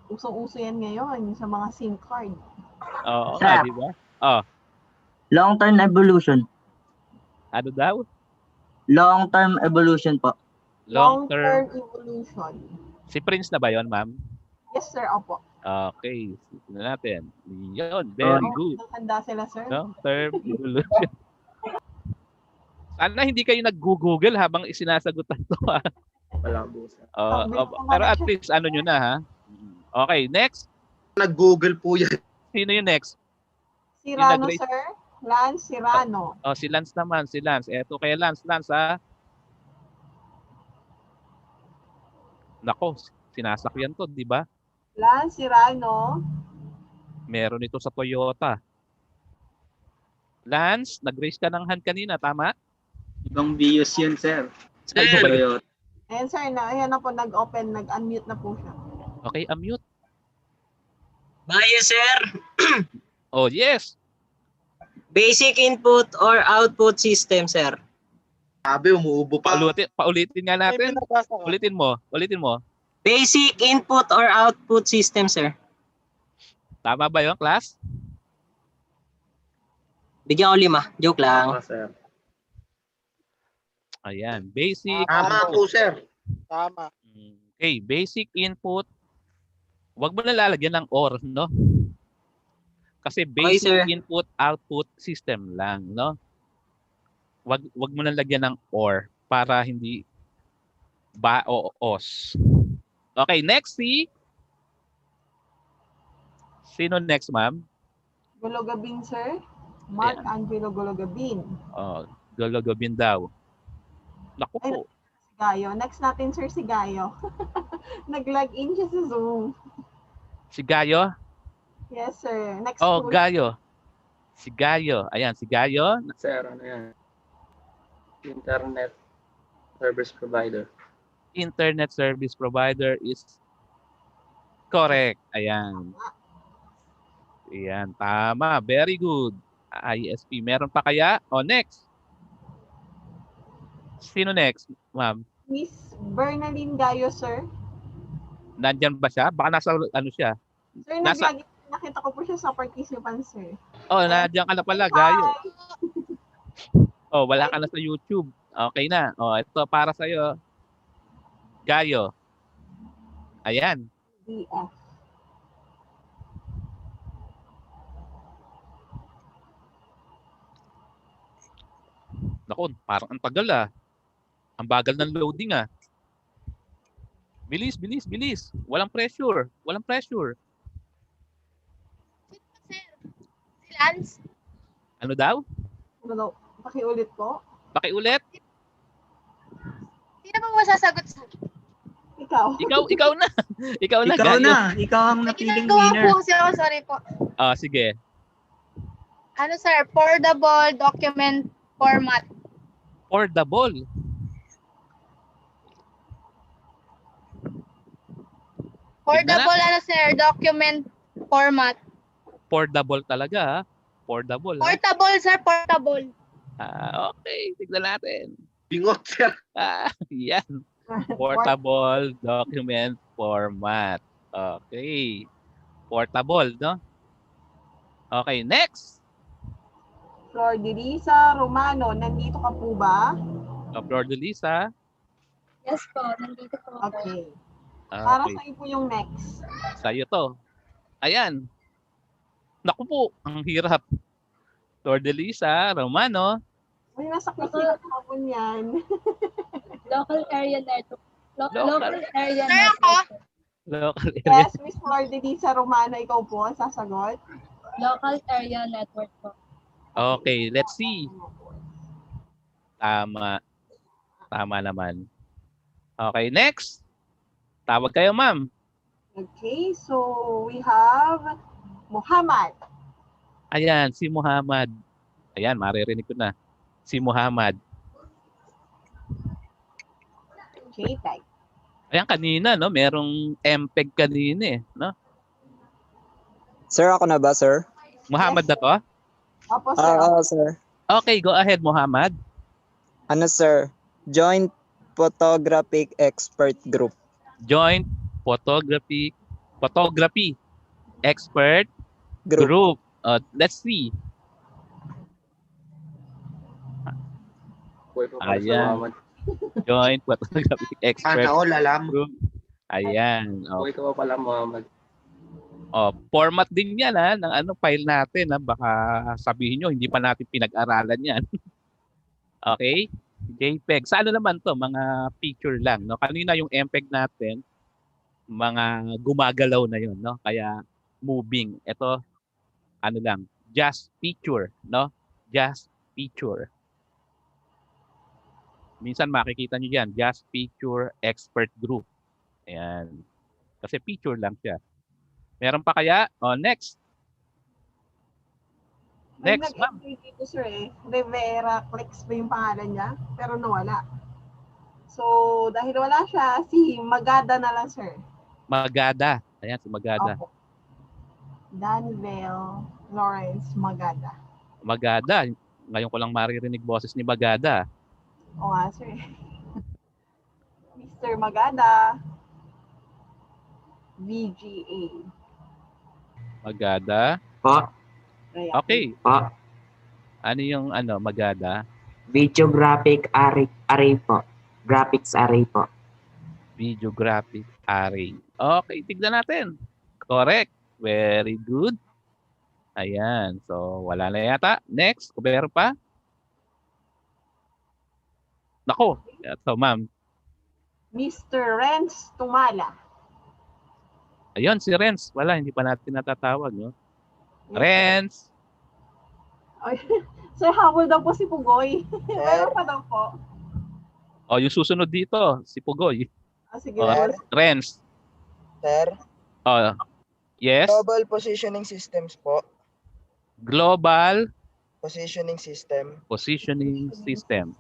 Usong-uso yan ngayon sa mga SIM card. Oo, Sir. di ba? Long-term evolution. Ano daw? Long-term evolution po. Long-term. evolution. Si Prince na ba yon, ma'am? Yes, sir. Opo. Okay. Tignan natin. Yun. Very good. Handa sila, sir. Long-term evolution. Sana hindi kayo nag-google habang isinasagutan to, ha? Wala po, sir. Pero at least ano nyo na, ha? Okay, next. Nag-google po yan. Sino yung next? Sirano, sir. Lance Sirano. Si Lance naman, si Lance. Eto kay Lance, ha? Nako, sinasakyan to, di ba? Lance Sirano. Meron ito sa Toyota. Lance, nag-raise ka ng hand kanina, tama? Ibang bios yun, sir. Sir. Ayan, sir. Ayan na po, nag-open, nag-unmute na po siya. Okay, unmute. Bye, sir. Oh, yes. Basic input or output system, sir. Sabi, umuubo pa. Paulitin nga natin. Ulitin mo. Basic input or output system, sir. Tama ba yun, class? Bigyan ko 5. Joke lang. Sir. Ayan. Basic. Tama po, sir. Tama. Okay, basic input. Huwag mo na lalagyan ng OR, no? Kasi basic input output system lang, no? Wag mo na lagyan ng OR para hindi ba o os. Okay, next si sino next, ma'am? Gologabin, sir. Mark Angelo Gologabin. Oh, Gologabin daw. Naku po. Si Gayo. Next natin, sir, si Gayo. Nag-log in siya sa Zoom. Si Gayo? Yes, sir. Next Oh, po. Gayo. Si Gayo. Ayan, si Gayo. Sir, ano yan? Internet service provider. Internet service provider is correct. Ayan. Ayan, tama. Very good. ISP. Meron pa kaya? O, next. Sino next, ma'am? Miss Bernaline Gayo, sir. Nandyan ba siya? Baka nasa ano siya? Sir, nakita ko po siya sa participants, sir. Oh, nandiyan ka na pala, Gayo. Oh, wala ka na sa YouTube. Okay na. Oh, ito para sa iyo. Gayo. Ayan. DF. Naku, parang ang tagal ah. Ang bagal ng loading ah. Bilis, bilis, bilis. Walang pressure. Walang pressure. Si Lance? Ano daw? Ano daw? Pakiulit po. Pakiulit. Sino ba masasagot sa... Ikaw. Ikaw na. Ikaw na, Ikaw Gayo. na. Ikaw ang napiling Ginagawa winner. po kasi ako, sorry po. Sige. Ano sir, portable document format. Portable. Portable ano sir, document format. Portable talaga ha. Portable ha. Portable sir, portable. Okay. Tignan natin. Bingot, sir. Yan. Portable document format. Okay. Portable, no? Okay, next. Flor de Lisa Romano, nandito ka po ba? Flor de Lisa. Yes po, nandito po. Okay. Para Okay. sa iyo po yung next. Sa'yo to. Ayan. Naku po, ang hirap. Flor de Lisa, Romano. May nasa kusina pa po yan. Local area network. Local area network. Local area. Yes, Miss Flor de Lisa Romano, ikaw po ang sasagot. Local area network po. Okay, let's see. Tama. Tama naman. Okay, next. Tawag kayo, ma'am. Okay, so we have Muhammad. Ayan, si Muhammad. Ayan, maririnig ko na. Si Muhammad. Okay, type. Ayan, kanina, no? Merong MPEG kanina, no? Sir, ako na ba, sir? Muhammad na to? Opo, sir. Oo, sir. Okay, go ahead, Muhammad. Ano, sir? Joint Photographic Expert Group. Joint Photography Expert Group. Let's see. Ayan. Joint Photography Expert Group. Ayan. Okay ka pala, Muhammad. Format din yan ha, ng ano file natin ha. Baka sabihin nyo, hindi pa natin pinag-aralan yan. Okay? JPEG. Sa ano naman to? Mga picture lang. No? Kanina yung MPEG natin, mga gumagalaw na yun. No? Kaya moving. Ito, ano lang, just picture. No? Just picture. Minsan makikita nyo dyan, just picture expert group. Ayan. Kasi picture lang siya. Meron pa kaya? Next. Next, ma'am. Dito, sir, Rivera Clicks ba yung pangalan niya? Pero nawala. So, dahil wala siya, si Magada na lang, sir. Magada. Ayan, si Magada. Opo. Danville Lawrence Magada. Magada. Ngayon ko lang maririnig boses ni Magada. Oo nga, sir. Mr. Magada. VGA. Magada. Po. Okay. Po. Ano yung Magada? Video graphic array po. Graphics array po. Video graphic array. Okay, tignan natin. Correct. Very good. Ayan. So, wala na yata. Next, kung meron pa. Nako. So, ma'am. Mr. Renz Tumala. Ayun, si Renz. Wala, hindi pa natin natatawag. No? Renz. Ay, sir, habol daw po si Pugoy. Meron pa daw po. O, yung susunod dito, si Pugoy. Sige. Renz. Sir? Yes? Global Positioning Systems po. Global Positioning System. Positioning System.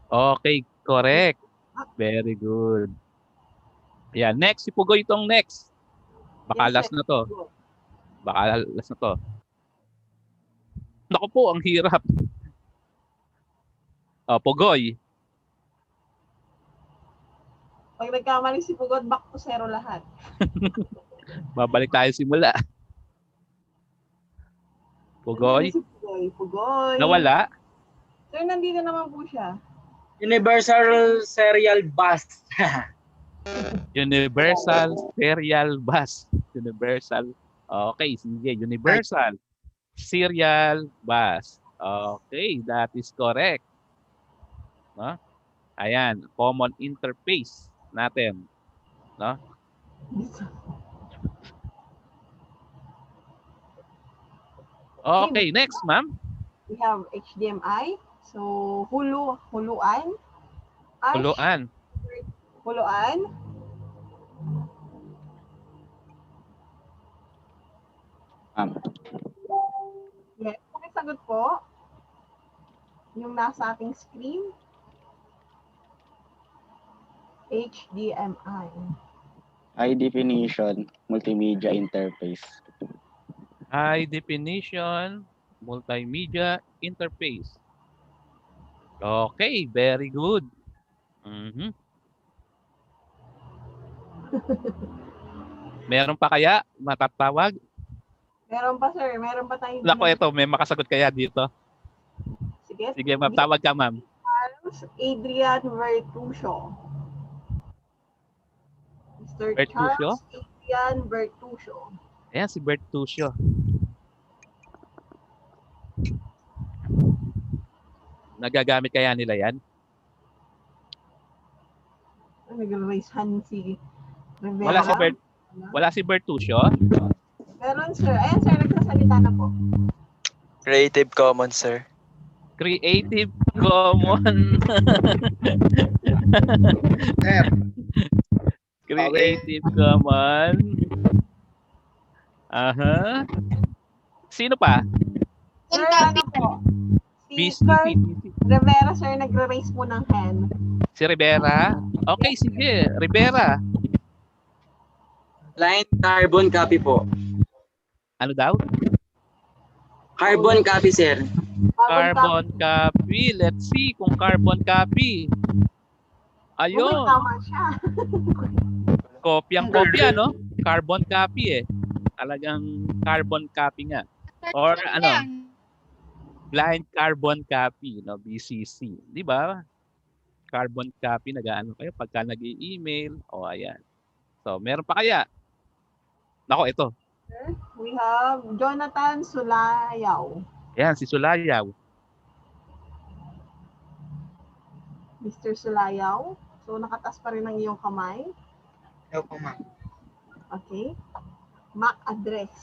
Okay, correct. Very good. Ayan, next. Si Pugoy itong next. Baka last na to. Baka last na to. Naku po, ang hirap. Pugoy. Pag nagkamali si Pugod, back to zero lahat. Babalik tayo simula. Pugoy. Si Pugoy. Nawala? Sir, nandito naman po siya. Universal Serial Bus. Universal Serial Bus. Universal. Okay, sige. Universal Serial Bus. Okay, that is correct. No? Ayan, common interface natin. No? Okay, next, ma'am. We have HDMI. So, huluan. Huluan. Huluan. Yes, sagot po. Yung nasa ating screen. HDMI. High definition multimedia interface. High definition multimedia interface. Okay, very good. Meron pa kaya matatawag? Meron pa, sir. Meron pa tayong... Nako, ito. May makasagot kaya dito. Sige, ma'am. Tawag ka, ma'am. Adrian Vertusio. Mr. Bertuccio? Charles Adrian Vertusio. Ayan, si Bertuccio. Nagagamit kaya nila yan? Nag-raise hand si Rivera. Wala si Bertuccio? Meron, sir. Ayan, sir. Nagsasalita na po. Creative Commons, sir. Creative Commons. Creative Commons. Aha. Sino pa? Sir, ano po? Si Sir Rivera, sir, nagre-raise po ng hand. Si Rivera? Okay, sige. Rivera. Line carbon copy po. Ano daw? Carbon copy, sir. Carbon copy. Let's see kung carbon copy. Ayun. Tama siya. Kopyang-kopya, no? Carbon copy eh. Talagang carbon copy nga. Or ano? Blind carbon copy, no? BCC. Di ba? Carbon copy, nag-ano kayo pagka nag-i-email. O, ayan. So, meron pa kaya? Nako, ito. We have Jonathan Sulayaw. Ayan, si Sulayaw. Mr. Sulayaw. So, nakatas pa rin ang iyong kamay. Hello po, ma'am. Okay. MAC address.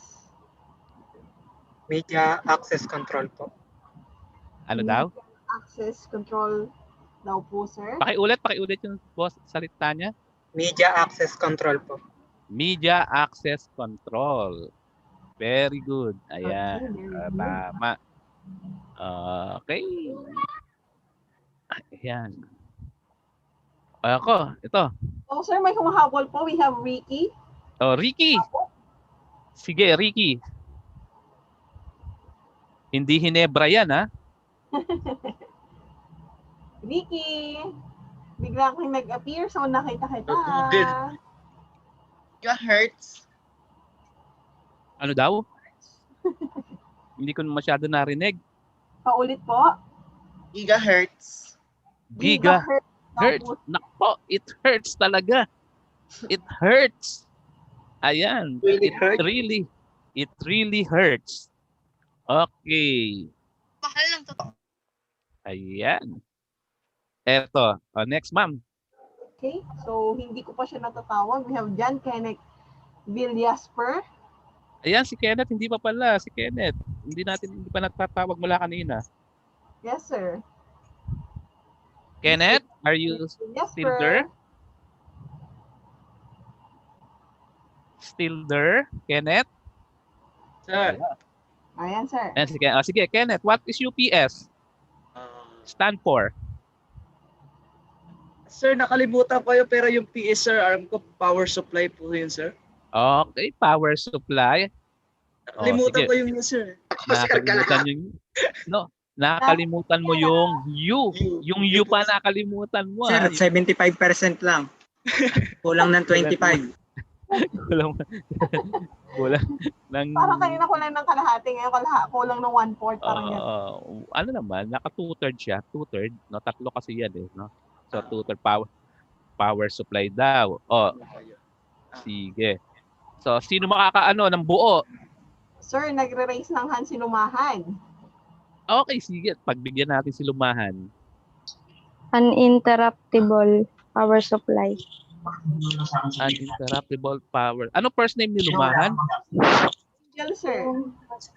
Media access control po. Ano daw? Access control daw po, sir. Pakiulit yung boss salita niya. Media access control po. Media access control. Very good. Ayan. Tama. Okay. Ayan. Ako, ito. Oh, sir, may humahabol po. We have Ricky. Oh, Ricky. Sige, Ricky. Hindi Hinebra yan, ha? Ricky, bigla kang nag-appear, so nakita kita. Gigahertz. Ano daw? Hindi ko masyado narinig. Paulit po. Gigahertz. Gigahertz. Nako, it hurts talaga. It hurts. Ayan. It really hurts. Okay. Mahal ng totoo. Ayan. Eto. Next, ma'am. Okay, so hindi ko pa siya natatawag. We have John Kenneth Villasper. Ayan, si Kenneth. Hindi pa pala. Si Kenneth. Hindi pa natatawag mula kanina. Yes, sir. Kenneth, are you still there? Still there, Kenneth? Sir. Ayan, sir. Ayan, sige, Kenneth, what is UPS? Stand for? Sir, nakalimutan ko yun, pero yung PS, sir, alam ko, power supply po yun, sir. Okay, power supply. Nakalimutan ko yung sir. Nakalimutan yung no, nakalimutan mo yung U. Yung U pa nakalimutan mo. Sir, 75% lang. Kulang ng 25. Kulang ng... Parang kanina kulang ng kalahati, ngayon kulang ng 1/4. Parang yan. Ano naman, naka-2/3 siya. 2/3, no? Tatlo kasi yan eh. No? So, 2/3 power supply daw. Sige. So, sino makakaano ng buo? Sir, nagre-raise ng hand si Lumahan. Okay, sige. Pagbigyan natin si Lumahan. Uninterruptible power supply. Uninterruptible power. Ano first name ni Lumahan? Angel, sir.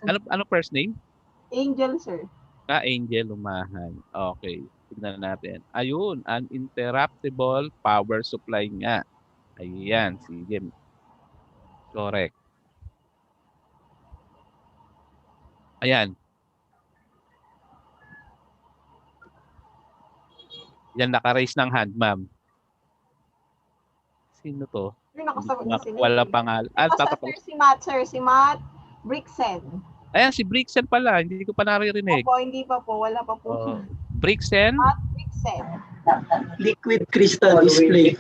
Ano first name? Angel, sir. Angel Lumahan. Okay. Tignan natin. Ayun, uninterruptible power supply nga. Ayan, sige. Correct. Ayan. Yan, naka-raise ng hand, ma'am. Sino to? Wala pangalan. Sir, si Matt, sir. Si Matt Brixen. Ayan, si Brixen pala. Hindi ko pa naririnig. Opo, hindi pa po. Wala pa po. Brixen? Matt Brixen. Liquid crystal display.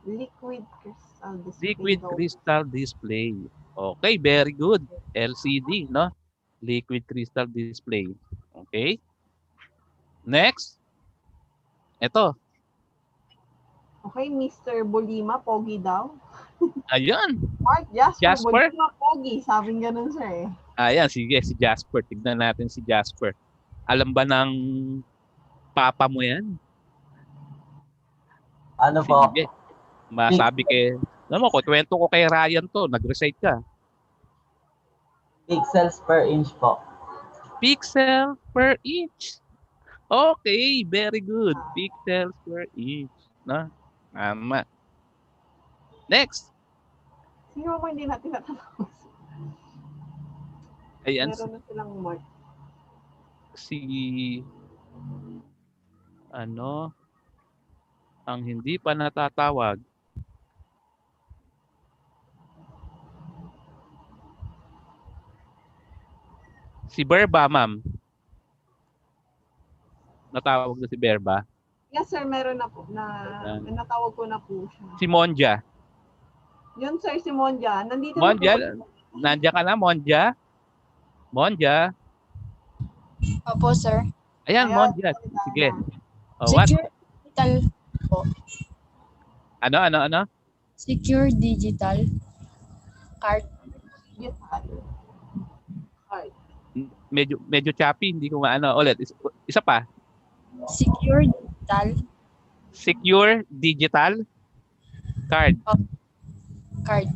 Liquid crystal display. Liquid crystal display. Okay, very good. LCD, no? Liquid crystal display. Okay. Next. Ito. Okay, Mr. Bolima, pogi daw. Ayan. Mark Jasper. Bolima, pogi. Sabing ganun, sir. Ayan, sige, si Jasper. Tignan natin si Jasper. Alam ba ng papa mo yan? Ano po? Sige. Masabi kay... Alam mo, kwento ko kay Ryan to. Nag-recite ka. Pixels per inch po. Pixel per inch. Okay, very good. Pixels per inch. No? Tama. Next. Sino mo hindi natin natapos? Ayan. Meron na silang mark. Si ang hindi pa natatawag. Si Berba, ma'am. Natawag na si Berba. Yes, sir. Meron na po. Natawag ko na po siya. Si Monja. Yun, sir. Si Monja. Nandito Monja, na po. nandiyan ka na, Monja? Monja? Opo, sir. Ayan, Monja. Sige. What? Secure digital po. Ano? Secure digital card. Medyo choppy, hindi ko maano. Ulit, isa pa. Secure digital. Secure digital card. Card.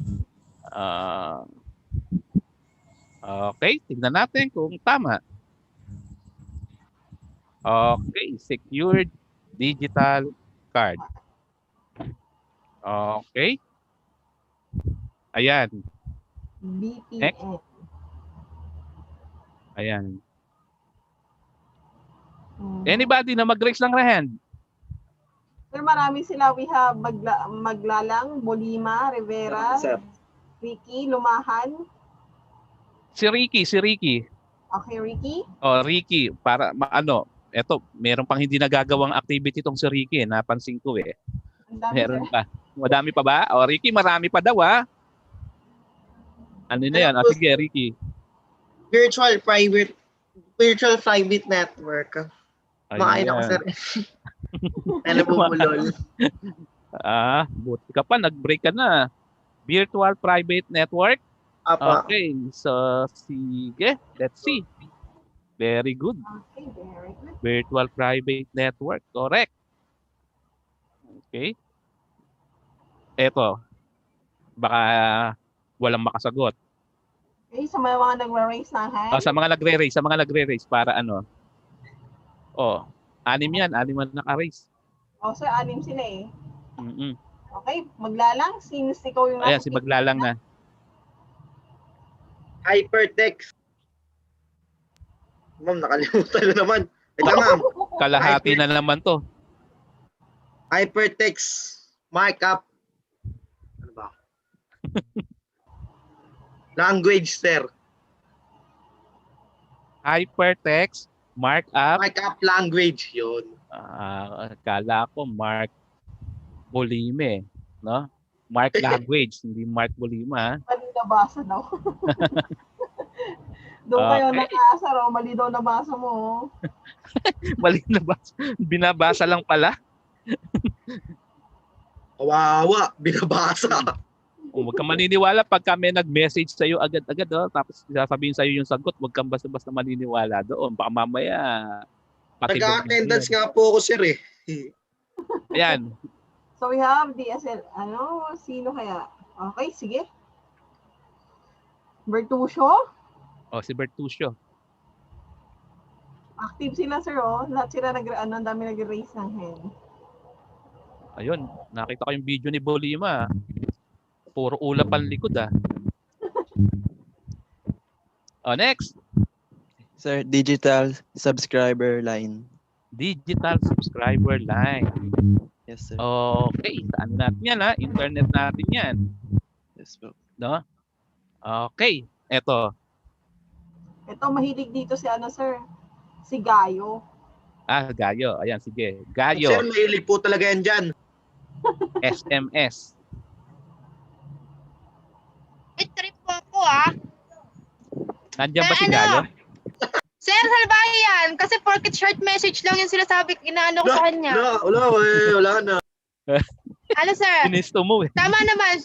Okay, tignan natin kung tama. Okay, secured digital card. Okay. Ayan. BPN. Next. Ayan. Anybody na mag-raise ng hand? Sir, marami sila. We have Maglalang, Bolima, Rivera, Ricky, Lumahan. Si Ricky. Okay, Ricky? Oh, Ricky, para eto, meron pang hindi nagagawang activity tong si Ricky, napansin ko eh. Ang dami, sir. Meron pa. Madami pa ba? Oh, Ricky, marami pa daw ah. Ano na yan? Sige, Ricky. Virtual private network. Makain ako, sir. Ano bubulol? Buti ka pa, nag-break ka na. Virtual private network? Apa. Okay, so sige, let's see. Very good. Okay, very good. Virtual private network, correct. Okay. Eto, baka walang makasagot. Okay, sa mga nagre-raise na hand. Sa mga nagre-raise para ano. Oh, 6 yan, 6 man naka-raise. Oh, sir, 6 sila eh. Mm-mm. Okay, maglalang. Since ikaw yung Ayan, si maglalang na. Hypertext. Ma'am, nakalimutan na naman. Ito, ma'am. Kalahati na naman to. Hypertext markup. Ano ba? Language, sir. Hypertext markup. Markup language, yun. Kala ko Mark Bolime, no? Mark language, hindi Mark Bolima. Mali nabasa daw. Doon kayo nakaasa raw, mali daw nabasa mo. Mali nabasa. Binabasa lang pala. Kawawa, binabasa. Huwag kang maniniwala pagka may nag-message sa'yo agad-agad, tapos sasabihin sa'yo yung sagot, huwag kang basta-basta maniniwala doon. Baka mamaya, nag-attendance nga po ako, sir eh. Ayan. So we have DSL, sino kaya? Okay, sige. Bertuccio? Si Bertuccio. Active sila, sir, Lahat sila ang dami nag-raise ng hand. Ayun, nakita ko yung video ni Bolima. Puro ulap ang likod, next. Sir, digital subscriber line. Digital subscriber line. Yes, sir. Okay, saan natin yan, Internet natin yan. Yes, po. No? Okay, eto. Ito, mahilig dito si sir? Si Gayo. Gayo. Ayan, sige. Gayo. Sir, mahilig po talaga yan dyan. SMS. Trip po ako, Nandiyan ba si Gayo? Sir, salbahe yan. Kasi porket short message lang yung sinasabi, inaano ko sa kanya. Wala na. Ano, sir? Pinisto mo eh. Tama naman.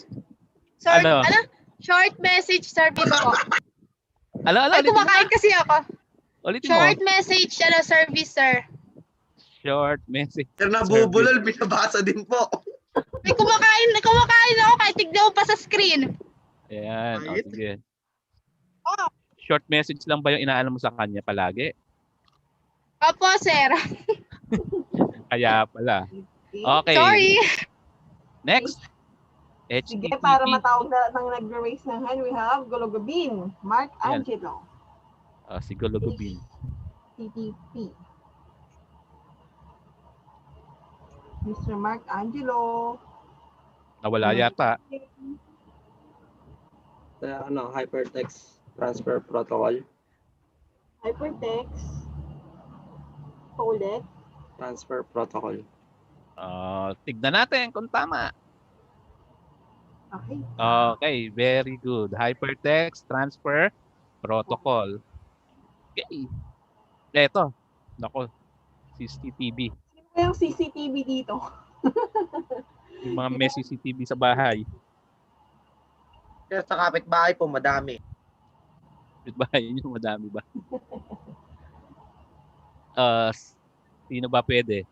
Short message service po. Ay, kumakain kasi ako. Short message service, sir. Short message. Sir, nabubulol, binabasa din po. Ay, kumakain ako kahit tignan mo pa sa screen. Ayan, sige. Short message lang ba yung inaano mo sa kanya palagi? Opo, sir. Kaya pala. Okay. Sorry. Next. Sige, para matawag na ng nag-raise ng hand, we have Gologobin, Mark Angelo. Si Gologobin. TTP. Mr. Mark Angelo. Nawala yata. Hypertext transfer protocol. Hypertext. Paulit. Transfer protocol. Tignan natin kung tama. Okay. Okay, very good. Hypertext transfer protocol. Okay. Ito. Nako. CCTV. Sino yung CCTV dito? Yung mga may CCTV sa bahay. Sir, sa kapitbahay po, madami. Kapitbahay nyo, madami ba? Sino ba pwede?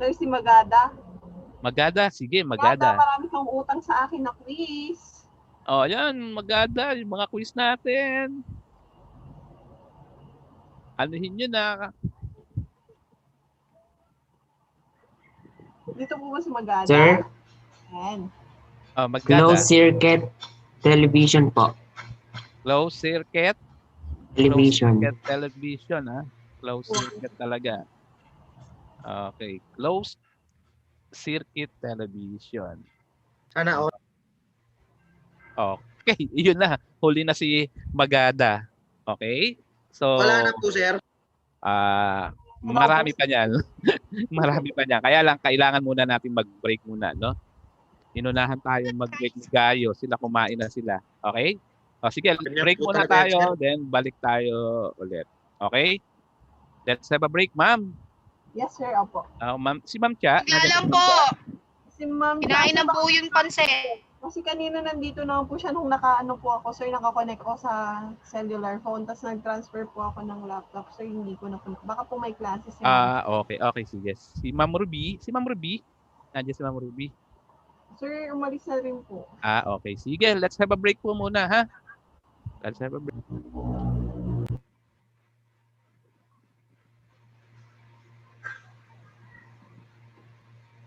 Sir, si Magada. Magada, sige, Magada. Marami kang utang sa akin na quiz. Yan, Magada, yung mga quiz natin. Anuhin nyo na. Dito po ba si Magada? Sir? Ayan. Magada. Closed circuit television po. Closed circuit? Television. Closed circuit television, Closed circuit talaga. Okay. Closed circuit television. Sana all. Okay, yun na. Huli na si Magada. Okay? So, Wala na po, sir. marami pa niyan. Marami pa niyan. Kaya lang, kailangan muna natin mag-break muna, no? Inunahan tayong mag-break ni Gayo. Sila kumain na sila. Okay? O, sige, break muna tayo. Then, balik tayo ulit. Okay? Let's have a break, ma'am. Yes, sir. Opo. Ma'am, si Ma'am Cha. Nga lang po. Si Ma'am Kinain na po yung pansit. Kasi kanina nandito naman po siya nung naka-ano po ako, sir, naka-connect ko sa cellular phone, tapos nag-transfer po ako ng laptop, sir, hindi ko na po, baka po may classes. Okay. Okay, sige. Si Ma'am Ruby. Nandiyan si Ma'am Ruby. Sir, umalis na rin po. Okay. Sige, let's have a break po muna, ha? Let's have a break.